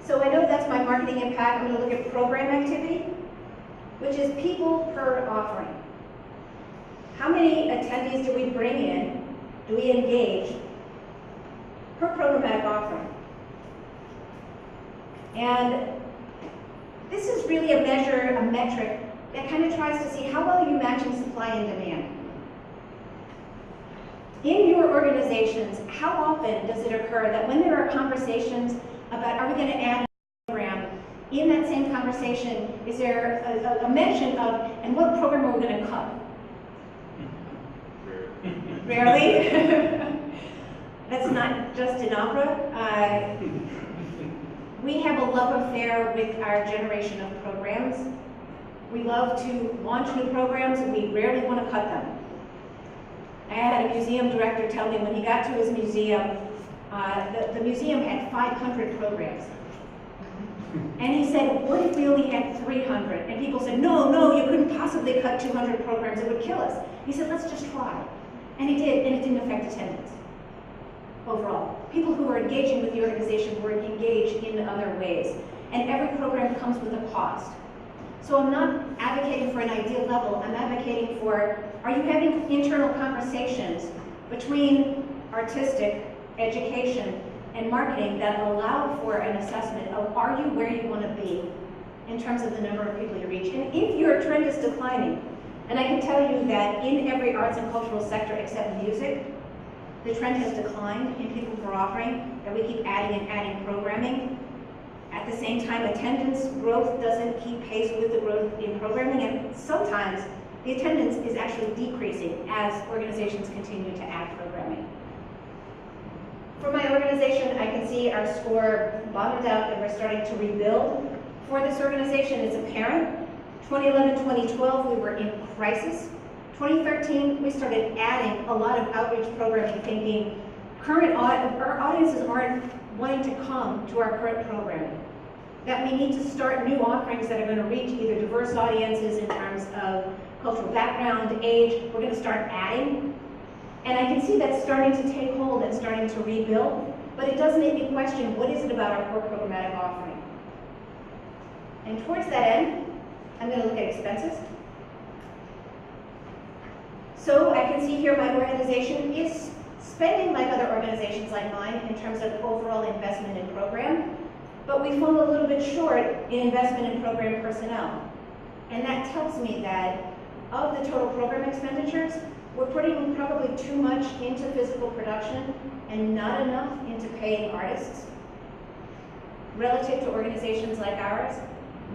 So I know that's my marketing impact. I'm going to look at program activity, which is people per offering. How many attendees do we bring in, do we engage per programmatic offering? And this is really a measure, a metric that kind of tries to see how well you're matching supply and demand. In your organizations, how often does it occur that when there are conversations about are we going to add a program, in that same conversation, is there a mention of, and what program are we going to cut? Rarely. That's not just in opera. We have a love affair with our generation of programs. We love to launch new programs, and we rarely want to cut them. I had a museum director tell me when he got to his museum, the museum had 500 programs. And he said, what if we only had 300? And people said, no, you couldn't possibly cut 200 programs, it would kill us. He said, let's just try. And he did, and it didn't affect attendance overall. People who were engaging with the organization were engaged in other ways. And every program comes with a cost. So I'm not advocating for an ideal level, I'm advocating for, are you having internal conversations between artistic, education, and marketing that allow for an assessment of are you where you want to be in terms of the number of people you reach? And if your trend is declining, and I can tell you that in every arts and cultural sector except music, the trend has declined in people who are offering, that we keep adding and adding programming. At the same time, attendance growth doesn't keep pace with the growth in programming, and sometimes the attendance is actually decreasing as organizations continue to add programming. For my organization, I can see our score bottomed out and we're starting to rebuild. For this organization, it's apparent. 2011, 2012, we were in crisis. 2013, we started adding a lot of outreach programming, thinking our audiences aren't wanting to come to our current programming. That we need to start new offerings that are going to reach either diverse audiences in terms of cultural background, age. We're going to start adding. And I can see that starting to take hold and starting to rebuild, but it does make me question, what is it about our core programmatic offering? And towards that end, I'm going to look at expenses. So I can see here my organization is spending like other organizations like mine in terms of overall investment in program, but we fall a little bit short in investment in program personnel. And that tells me that of the total program expenditures, we're putting probably too much into physical production and not enough into paying artists relative to organizations like ours.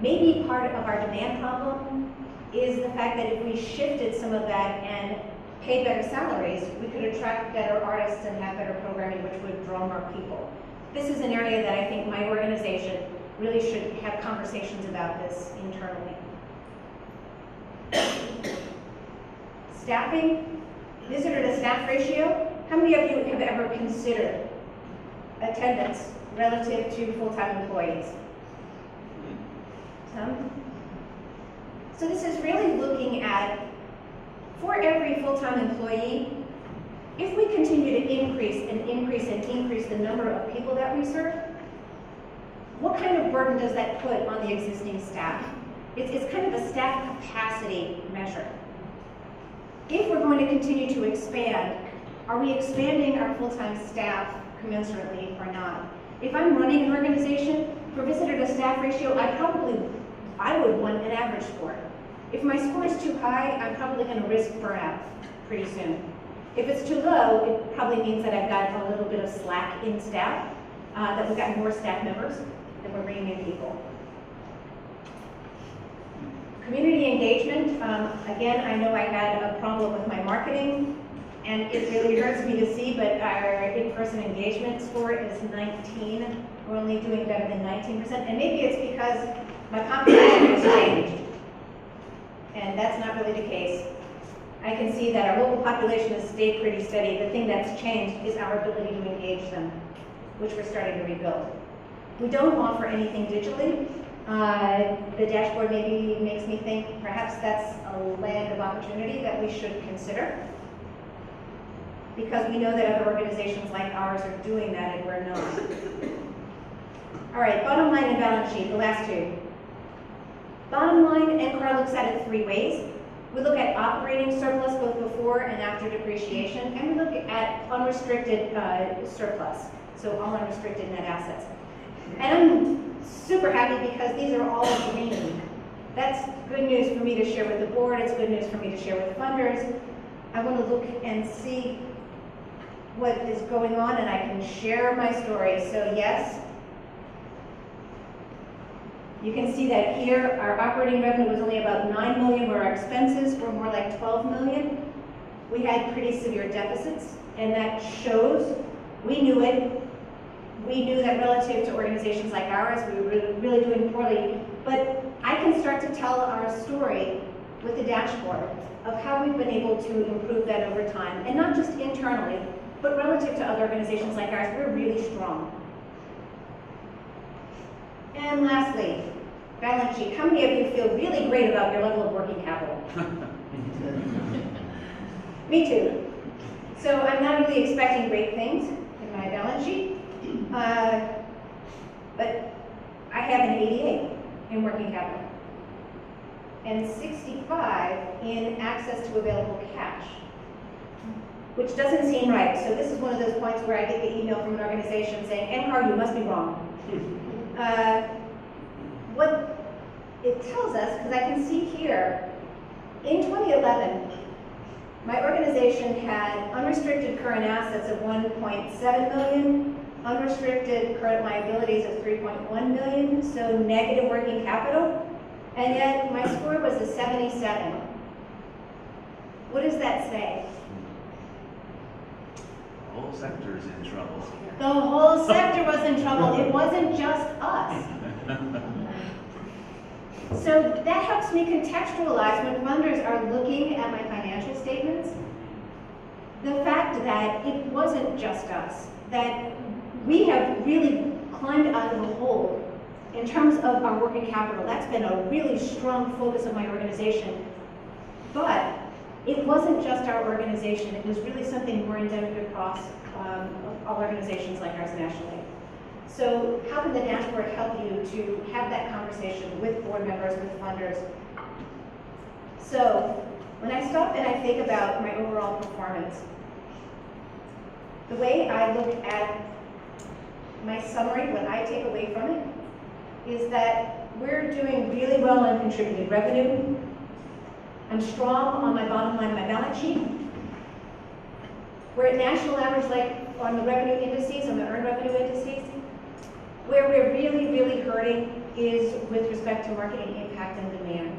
Maybe part of our demand problem is the fact that if we shifted some of that and paid better salaries, we could attract better artists and have better programming, which would draw more people. This is an area that I think my organization really should have conversations about this internally. Staffing, visitor to staff ratio. How many of you have ever considered attendance relative to full-time employees? Some? So this is really looking at, for every full-time employee, if we continue to increase and increase and increase the number of people that we serve, what kind of burden does that put on the existing staff? It's kind of a staff capacity measure. if we're going to continue to expand, are we expanding our full-time staff commensurately or not? If I'm running an organization, for visitor to staff ratio, I would want an average score. If my score is too high, I'm probably going to risk burnout pretty soon. If it's too low, it probably means that I've got a little bit of slack in staff, that we've got more staff members, that we're bringing in people. Community engagement, again, I know I had a problem with my marketing, and it really hurts me to see, but our in-person engagement score is 19. We're only doing better than 19%, and maybe it's because my competition has changed, and that's not really the case. I can see that our local population has stayed pretty steady. The thing that's changed is our ability to engage them, which we're starting to rebuild. We don't offer anything digitally. The dashboard maybe makes me think perhaps that's a land of opportunity that we should consider, because we know that other organizations like ours are doing that and we're not. All right, bottom line and balance sheet, the last two. Bottom line, NCAR looks at it three ways. We look at operating surplus both before and after depreciation, and we look at unrestricted surplus, so all unrestricted net assets. And I'm super happy because these are all green. That's good news for me to share with the board. It's good news for me to share with funders. I want to look and see what is going on, and I can share my story. So yes, you can see that here, our operating revenue was only about 9 million, where our expenses were more like 12 million. We had pretty severe deficits, and that shows. We knew it. We knew that relative to organizations like ours, we were really doing poorly. But I can start to tell our story with the dashboard of how we've been able to improve that over time, and not just internally, but relative to other organizations like ours, we're really strong. And lastly, balance sheet. How many of you feel really great about your level of working capital? Me too. So I'm not really expecting great things in my balance sheet, but I have an 88 in working capital and 65 in access to available cash, which doesn't seem right. So this is one of those points where I get the email from an organization saying, NCAR, you must be wrong. What it tells us, because I can see here, in 2011, my organization had unrestricted current assets of 1.7 million, unrestricted current liabilities of 3.1 million, so negative working capital, and yet my score was a 77. What does that say? The whole sector's in trouble. The whole sector was in trouble. It wasn't just us. So that helps me contextualize when funders are looking at my financial statements, the fact that it wasn't just us, that we have really climbed out of the hole in terms of our working capital. That's been a really strong focus of my organization. But it wasn't just our organization. It was really something more endemic across all organizations like ours nationally. So how can the dashboard help you to have that conversation with board members, with funders? So when I stop and I think about my overall performance, the way I look at my summary, what I take away from it, is that we're doing really well on contributed revenue. I'm strong on my bottom line and my balance sheet. We're at national average, like on the revenue indices, on the earned revenue indices. Where we're really, really hurting is with respect to marketing impact and demand.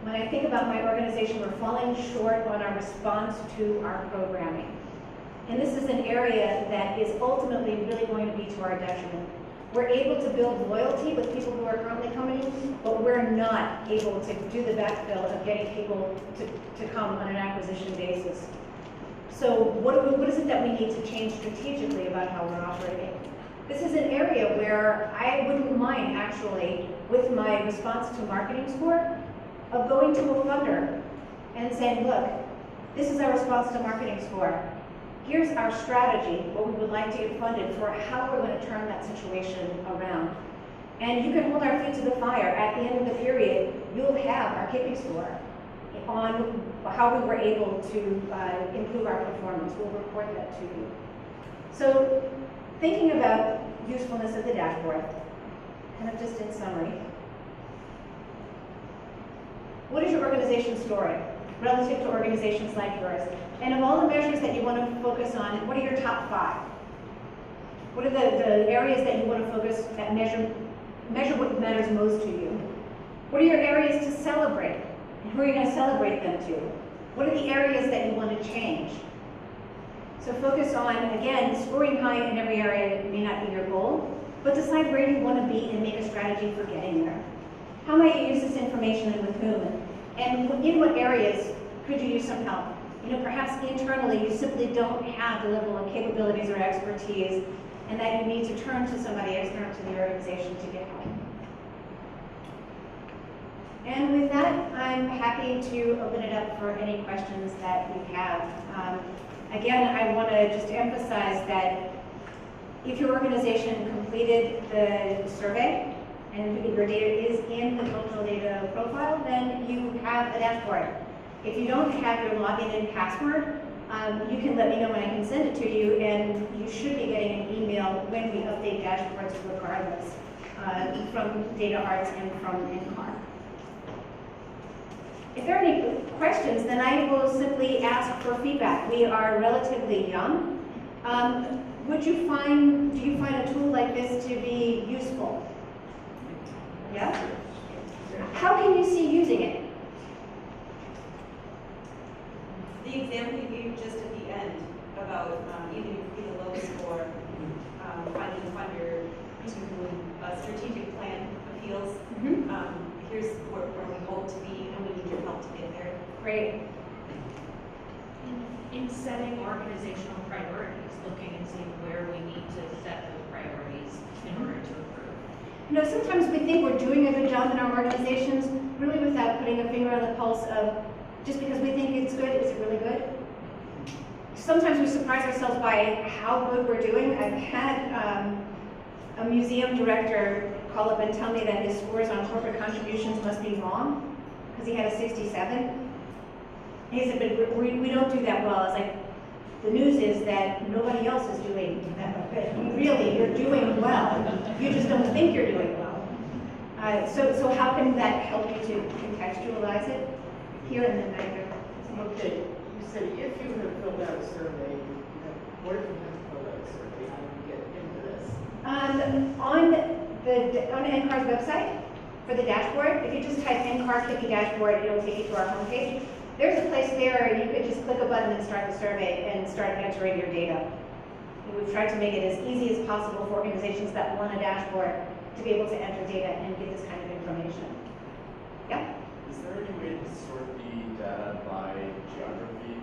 When I think about my organization, we're falling short on our response to our programming. And this is an area that is ultimately really going to be to our detriment. We're able to build loyalty with people who are currently coming in, but we're not able to do the backfill of getting people to come on an acquisition basis. So what is it that we need to change strategically about how we're operating? This is an area where I wouldn't mind actually, with my response to marketing score, of going to a funder and saying, look, this is our response to marketing score. Here's our strategy, what we would like to get funded for, how we're going to turn that situation around. And you can hold our feet to the fire. At the end of the period, you'll have our KIPI score. on how we were able to improve our performance. We'll report that to you. So thinking about usefulness of the dashboard, kind of just in summary. What is your organization's story relative to organizations like yours? And of all the measures that you want to focus on, what are your top 5? What are the areas that you want to focus that measure what matters most to you? What are your areas to celebrate? And who are you going to celebrate them to? What are the areas that you want to change? So focus on, again, scoring high in every area may not be your goal, but decide where you want to be and make a strategy for getting there. How might you use this information and with whom? And in what areas could you use some help? You know, perhaps internally you simply don't have the level of capabilities or expertise, and that you need to turn to somebody external to the organization to get help. And with that, I'm happy to open it up for any questions that you have. Again, I want to just emphasize that if your organization completed the survey and your data is in the cultural data profile, then you have a dashboard. If you don't have your login and password, you can let me know and I can send it to you, and you should be getting an email when we update dashboards regardless, from DataArts and from NCAR. If there are any questions, then I will simply ask for feedback. We are relatively young. Do you find a tool like this to be useful? Yeah? How can you see using it? The example you gave just at the end about either the low score, finding funders to strategic plan appeals. Here's where we hope to be, and we need your help to get there. Great. In setting organizational priorities, looking and seeing where we need to set those priorities in order to improve. You know, sometimes we think we're doing a good job in our organizations, really without putting a finger on the pulse of, just because we think it's good, is it really good? Sometimes we surprise ourselves by how good we're doing. I've had a museum director call up and tell me that his scores on corporate contributions must be wrong, because he had a 67. He said, but we don't do that well. I was like, the news is that nobody else is doing that good. Really, you're doing well. You just don't think you're doing well. So how can that help you to contextualize it? Here and then there. Okay, you said if you have filled out a survey, where do you have to fill out a survey? How do you get into this? On NCAR's website, for the dashboard, if you just type NCAR Kippy dashboard, it'll take you to our homepage. There's a place there, you could just click a button and start the survey and start entering your data. And we've tried to make it as easy as possible for organizations that want a dashboard to be able to enter data and get this kind of information. Yeah? Is there any way to sort the data by geography?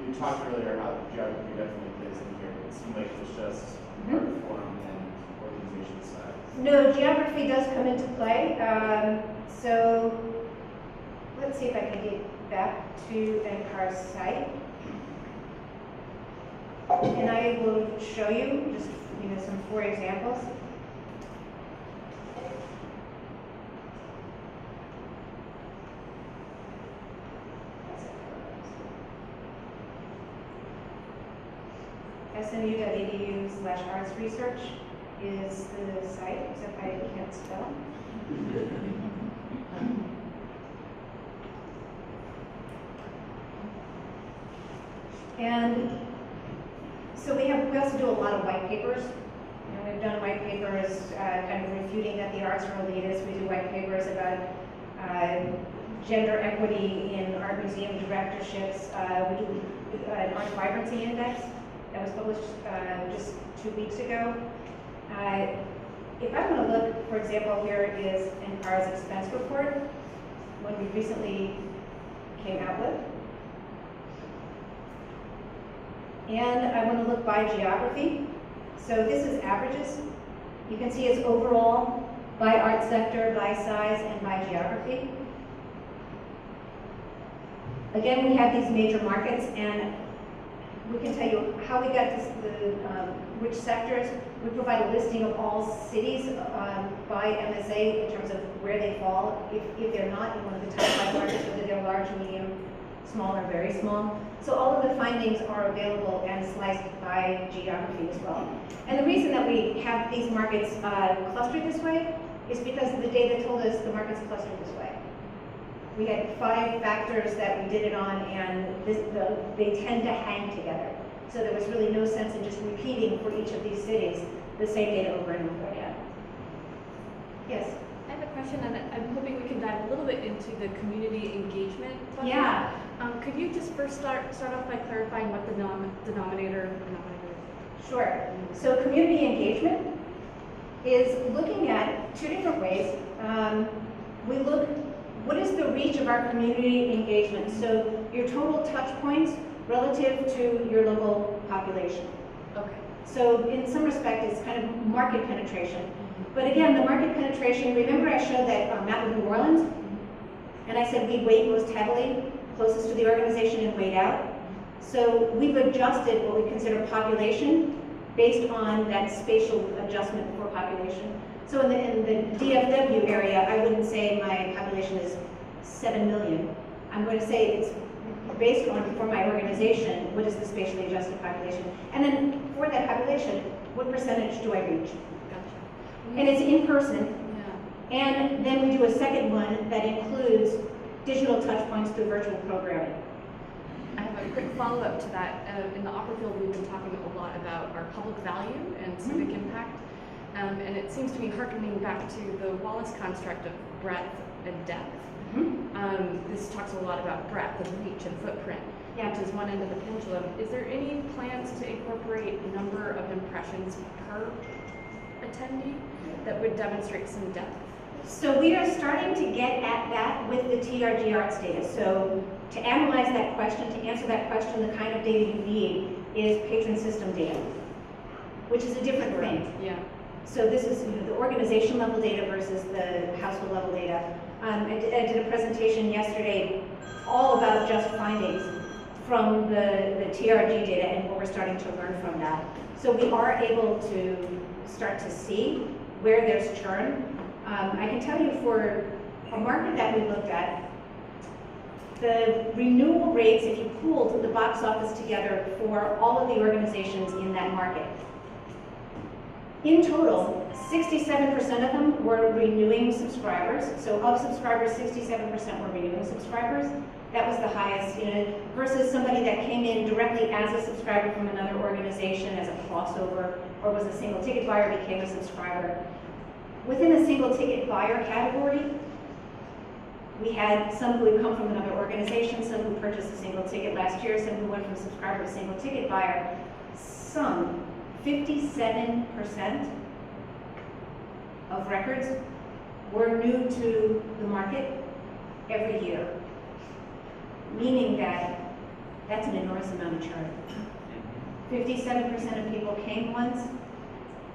You talked earlier how geography definitely plays in here. It seemed like it was just art form and organization size. No, geography does come into play. So let's see if I can get back to NCAR's site. And I will show you just some 4 examples. SMU.edu/artsresearch is the site, except I can't spell. And so we also do a lot of white papers. We've done white papers kind of refuting that the arts are elitist. We do white papers about gender equity in art museum directorships. We do an art vibrancy index that was published just 2 weeks ago. If I want to look, for example, here is NCAR's expense report, one we recently came out with. And I want to look by geography. So this is averages. You can see it's overall by art sector, by size, and by geography. Again, we have these major markets, and we can tell you how we got to which sectors. We provide a listing of all cities by MSA in terms of where they fall, if they're not in one of the top 5 markets, whether they're large, medium, small, or very small. So all of the findings are available and sliced by geography as well. And the reason that we have these markets clustered this way is because the data told us the market's clustered this way. We had 5 factors that we did it on, and they tend to hang together. So there was really no sense in just repeating for each of these cities the same data over and over again. Yes? I have a question, and I'm hoping we can dive a little bit into the community engagement bucket. Yeah. Could you just first start off by clarifying what the denominator is? Sure. So community engagement is looking at 2 different ways. We look, what is the reach of our community engagement? So your total touch points relative to your local population. Okay. So in some respect, it's kind of market penetration. But again, the market penetration, remember I showed that map of New Orleans? And I said we weight most heavily, closest to the organization and weight out. So we've adjusted what we consider population based on that spatial adjustment for population. So in the DFW area, I wouldn't say my population is 7 million. I'm going to say it's based on, for my organization, what is the spatially adjusted population? And then for that population, what percentage do I reach? Gotcha. And it's in person. Yeah. And then we do a second one that includes digital touch points through virtual programming. I have a quick follow-up to that. In the opera field, we've been talking a lot about our public value and civic impact. And it seems to be hearkening back to the Wallace construct of breadth and depth. This talks a lot about breadth and reach and footprint, which is one end of the pendulum. Is there any plans to incorporate number of impressions per attendee that would demonstrate some depth? So we are starting to get at that with the TRG Arts data. So to analyze that question, to answer that question, the kind of data you need is patron system data, which is a different thing. Yeah. So this is the organization level data versus the household level data. I did a presentation yesterday all about just findings from the TRG data and what we're starting to learn from that. So we are able to start to see where there's churn. I can tell you for a market that we looked at, the renewal rates, if you pooled the box office together for all of the organizations in that market, in total, 67% of them were renewing subscribers. So of subscribers, 67% were renewing subscribers. That was the highest, versus somebody that came in directly as a subscriber from another organization as a crossover, or was a single ticket buyer, became a subscriber. Within the single ticket buyer category, we had some who had come from another organization, some who purchased a single ticket last year, some who went from subscriber to single ticket buyer. Some, 57% of records were new to the market every year, meaning that that's an enormous amount of churn. 57% of people came once,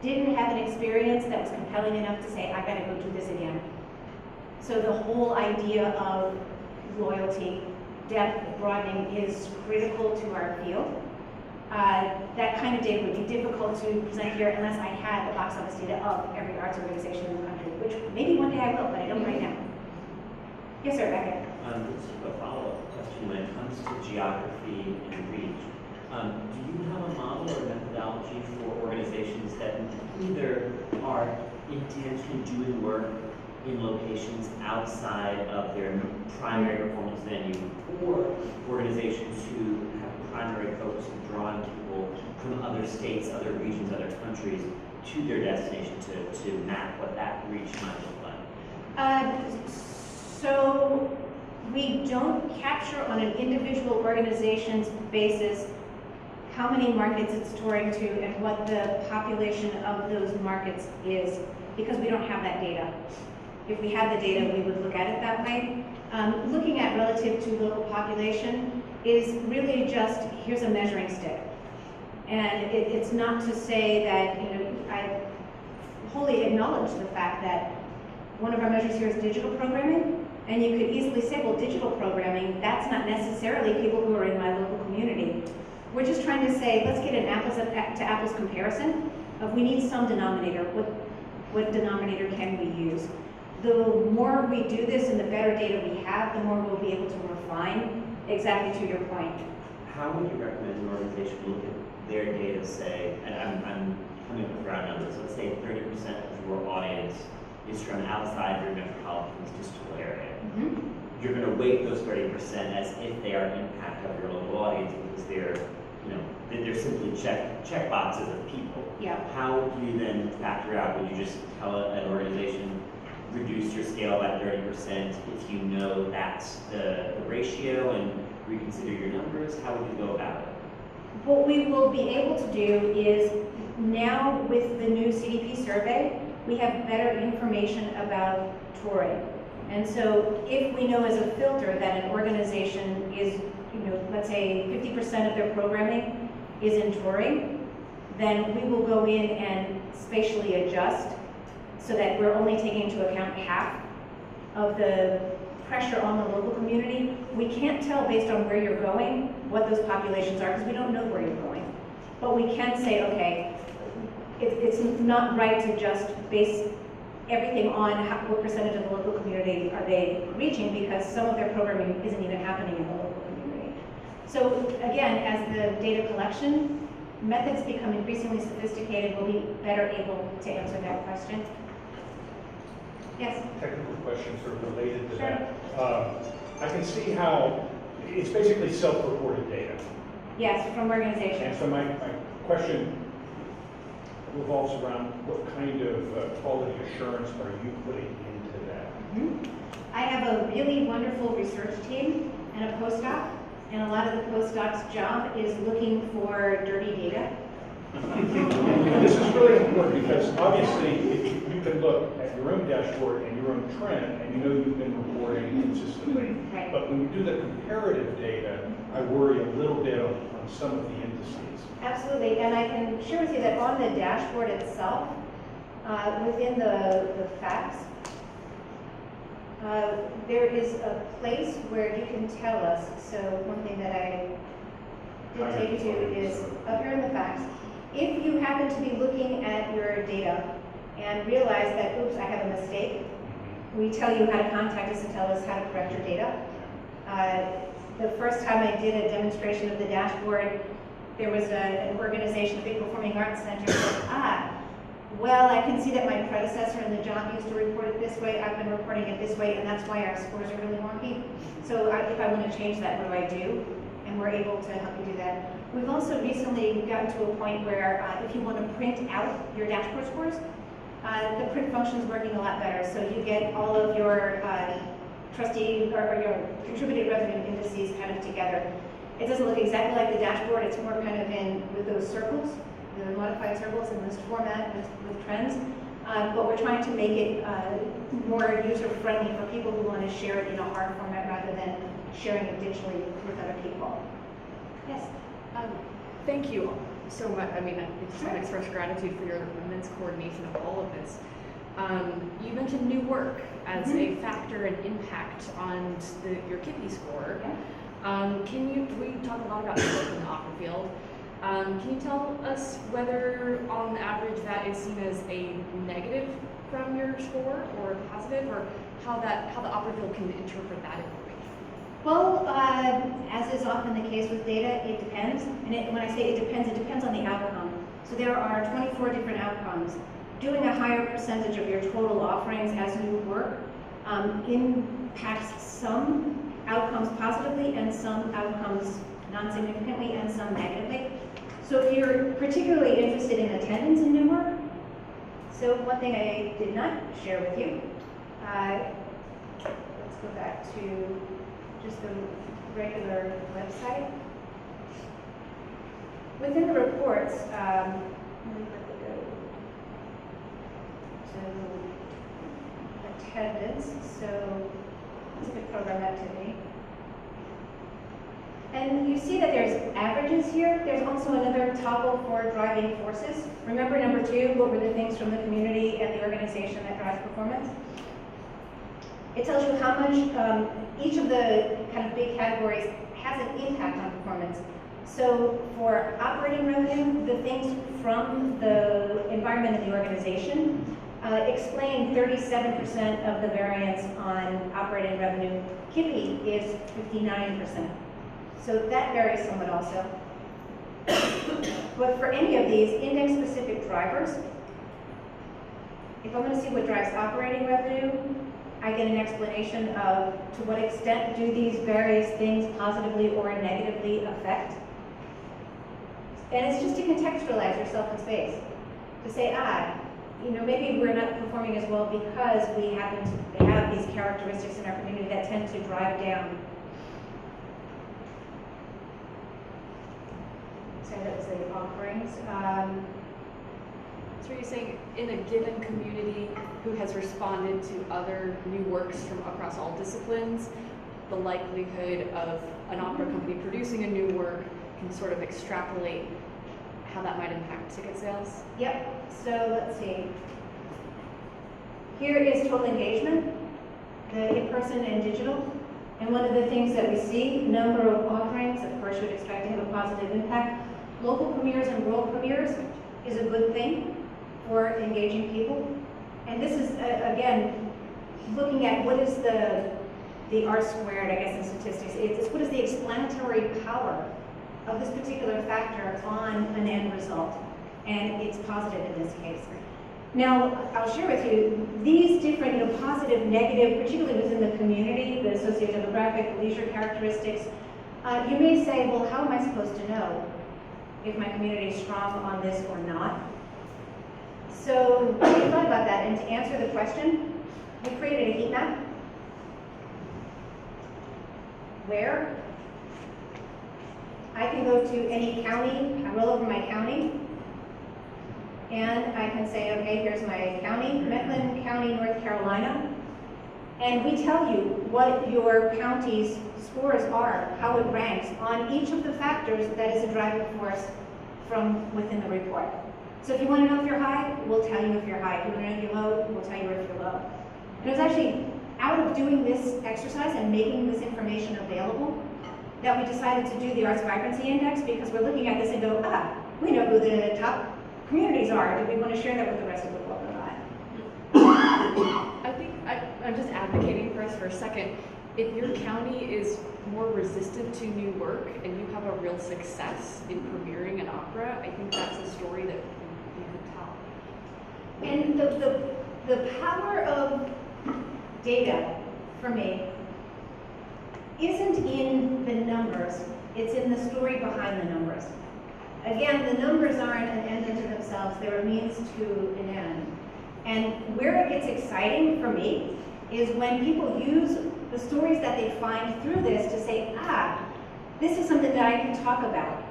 didn't have an experience that was compelling enough to say, I gotta go do this again. So the whole idea of loyalty, depth, broadening is critical to our field. That kind of data would be difficult to present here unless I had the box office data of every arts organization in the country, which maybe one day I will, but I don't right now. Yes, sir, Becca. Just a follow-up question when it comes to geography and reach. Do you have a model or methodology for organizations that either are intentionally doing work in locations outside of their primary performance venue, or organizations who have a primary focus of drawing people from other states, other regions, other countries to their destination to map what that reach might look like? So we don't capture on an individual organization's basis how many markets it's touring to and what the population of those markets is, because we don't have that data. If we had the data, we would look at it that way. Looking at relative to local population is really just, here's a measuring stick. And it's not to say that, I wholly acknowledge the fact that one of our measures here is digital programming, and you could easily say, well, digital programming, that's not necessarily people who are in my local community. We're just trying apples comparison of we need some denominator. What denominator can we use? The more we do this and the better data we have, the more we'll be able to refine, exactly to your point. How would you recommend an organization look at their data, say, and I'm coming up with round numbers, let's say 30% of your audience is from outside your metropolitan statistical area. You're going to weight those 30% as if they are impact of your local audience because they're, they're simply check boxes of people. Yeah. How would you then factor out? Would you just tell an organization reduce your scale by 30% if you know that's the ratio and reconsider your numbers? How would you go about it? What we will be able to do is now with the new CDP survey, we have better information about touring. And so if we know as a filter that an organization is, let's say 50% of their programming is in touring, then we will go in and spatially adjust so that we're only taking into account half of the pressure on the local community. We can't tell based on where you're going what those populations are because we don't know where you're going. But we can say, okay, it's not right to just base everything on what percentage of the local community are they reaching because some of their programming isn't even happening in the local community. So again, as the data collection methods become increasingly sophisticated, we'll be better able to answer that question. Yes? Technical question sort of related to that. I can see how it's basically self-reported data. Yes, from And organizations. so my question revolves around what kind of quality assurance are you putting into that? I have a really wonderful research team and a postdoc, and a lot of the postdoc's job is looking for dirty data. This is really important because obviously you can look at your own dashboard and your own trend and you know you've been reporting consistently. Right. But when we do the comparative data, I worry a little bit on some of the indices. Absolutely, and I can share with you that on the dashboard itself, within the facts, there is a place where you can tell us. So one thing that I did take you to is up here in the facts. If you happen to be looking at your data and realize that, oops, I have a mistake, we tell you how to contact us and tell us how to correct your data. The first time I did a demonstration of the dashboard, there was an organization, a big performing arts center, said, well, I can see that my predecessor in the job used to report it this way, I've been reporting it this way, and that's why our scores are really wonky. So if I want to change that, what do I do? And we're able to help you do that. We've also recently gotten to a point where if you want to print out your dashboard scores, the print function is working a lot better. So you get all of your trustee or your contributed revenue indices kind of together. It doesn't look exactly like the dashboard. It's more kind of in with those circles, the modified circles in list format with trends. But we're trying to make it more user-friendly for people who want to share it in a hard format rather than sharing it digitally with other people. Yes? Thank you so much. I mean, I just want to express gratitude for your immense coordination of all of this. You mentioned new work as a factor and impact on your KIPI score. We talk a lot about work in the opera field. Can you tell us whether, on average, that is seen as a negative from your score or a positive, or how the opera field can interpret that information? Well, as is often the case with data, it depends. And when I say it depends on the outcome. So there are 24 different outcomes. Doing a higher percentage of your total offerings as new work impacts some outcomes positively and some outcomes non-significantly and some negatively. So if you're particularly interested in attendance in new work, so one thing I did not share with you, let's go back to just the regular website. Within the reports, let me quickly go to attendance. So let's look at program activity. And you see that there's averages here. There's also another toggle for driving forces. Remember number 2, what were the things from the community and the organization that drives performance? It tells you how much each of the kind of big categories has an impact on performance. So for operating revenue, the things from the environment of the organization explain 37% of the variance on operating revenue. KIPI is 59%. So that varies somewhat also. But for any of these index-specific drivers, if I'm going to see what drives operating revenue, I get an explanation of to what extent do these various things positively or negatively affect. And it's just to contextualize yourself in space. To say, maybe we're not performing as well because we happen to have these characteristics in our community that tend to drive down. So that was the offerings. So you're saying in a given community who has responded to other new works from across all disciplines, the likelihood of an opera company producing a new work can sort of extrapolate how that might impact ticket sales? Yep, so let's see. Here is total engagement, the in-person and digital. And one of the things that we see, number of offerings, of course you would expect to have a positive impact. Local premieres and world premieres is a good thing for engaging people. And this is, again, looking at what is the R squared, I guess, in statistics. It's what is the explanatory power of this particular factor on an end result. And it's positive in this case. Now, I'll share with you, these different, positive, negative, particularly within the community, the socio-demographic, leisure characteristics, you may say, well, how am I supposed to know if my community is strong on this or not? So we thought about that, and to answer the question, we created a heat map where I can go to any county, I roll over my county, and I can say, okay, here's my county, Midland County, North Carolina, and we tell you what your county's scores are, how it ranks on each of the factors that is a driving force from within the report. So if you want to know if you're high, we'll tell you if you're high. If you want to know if you're low, we'll tell you if you're low. And it was actually out of doing this exercise and making this information available that we decided to do the Arts Vibrancy Index, because we're looking at this and go, we know who the top communities are. Do we want to share that with the rest of the world or not? I think I'm just advocating for us for a second. If your county is more resistant to new work and you have a real success in premiering an opera, I think that's a story that you could tell. And the power of data, for me, isn't in the numbers, it's in the story behind the numbers. Again, the numbers aren't an end unto themselves, they're a means to an end. And where it gets exciting for me is when people use the stories that they find through this to say, this is something that I can talk about.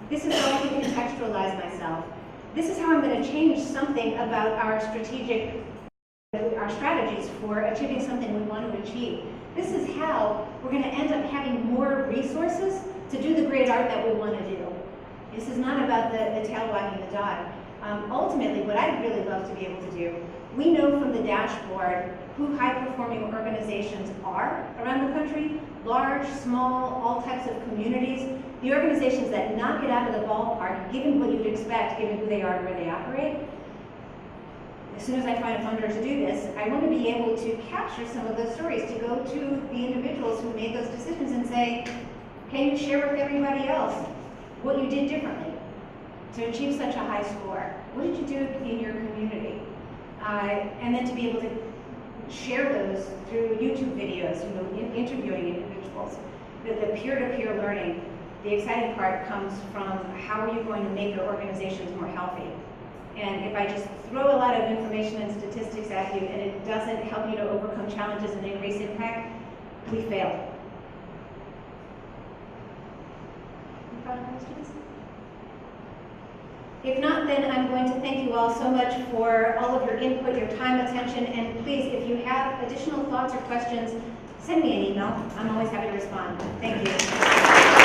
This is how I can contextualize myself. This is how I'm going to change something about our strategies for achieving something we want to achieve. This is how we're going to end up having more resources to do the great art that we want to do. This is not about the tail wagging the dog. Ultimately, what I'd really love to be able to do, we know from the dashboard who high-performing organizations are around the country, large, small, all types of communities. The organizations that knock it out of the ballpark, given what you'd expect, given who they are and where they operate. As soon as I find a funder to do this, I want to be able to capture some of those stories, to go to the individuals who made those decisions and say, can you share with everybody else what you did differently to achieve such a high score? What did you do in your community? And then to be able to share those through YouTube videos, interviewing individuals. The peer-to-peer learning, the exciting part comes from how are you going to make your organizations more healthy? And if I just throw a lot of information and statistics at you and it doesn't help you to overcome challenges and increase impact, we fail. Any final questions? If not, then I'm going to thank you all so much for all of your input, your time, attention, and please, if you have additional thoughts or questions, send me an email. I'm always happy to respond. Thank you.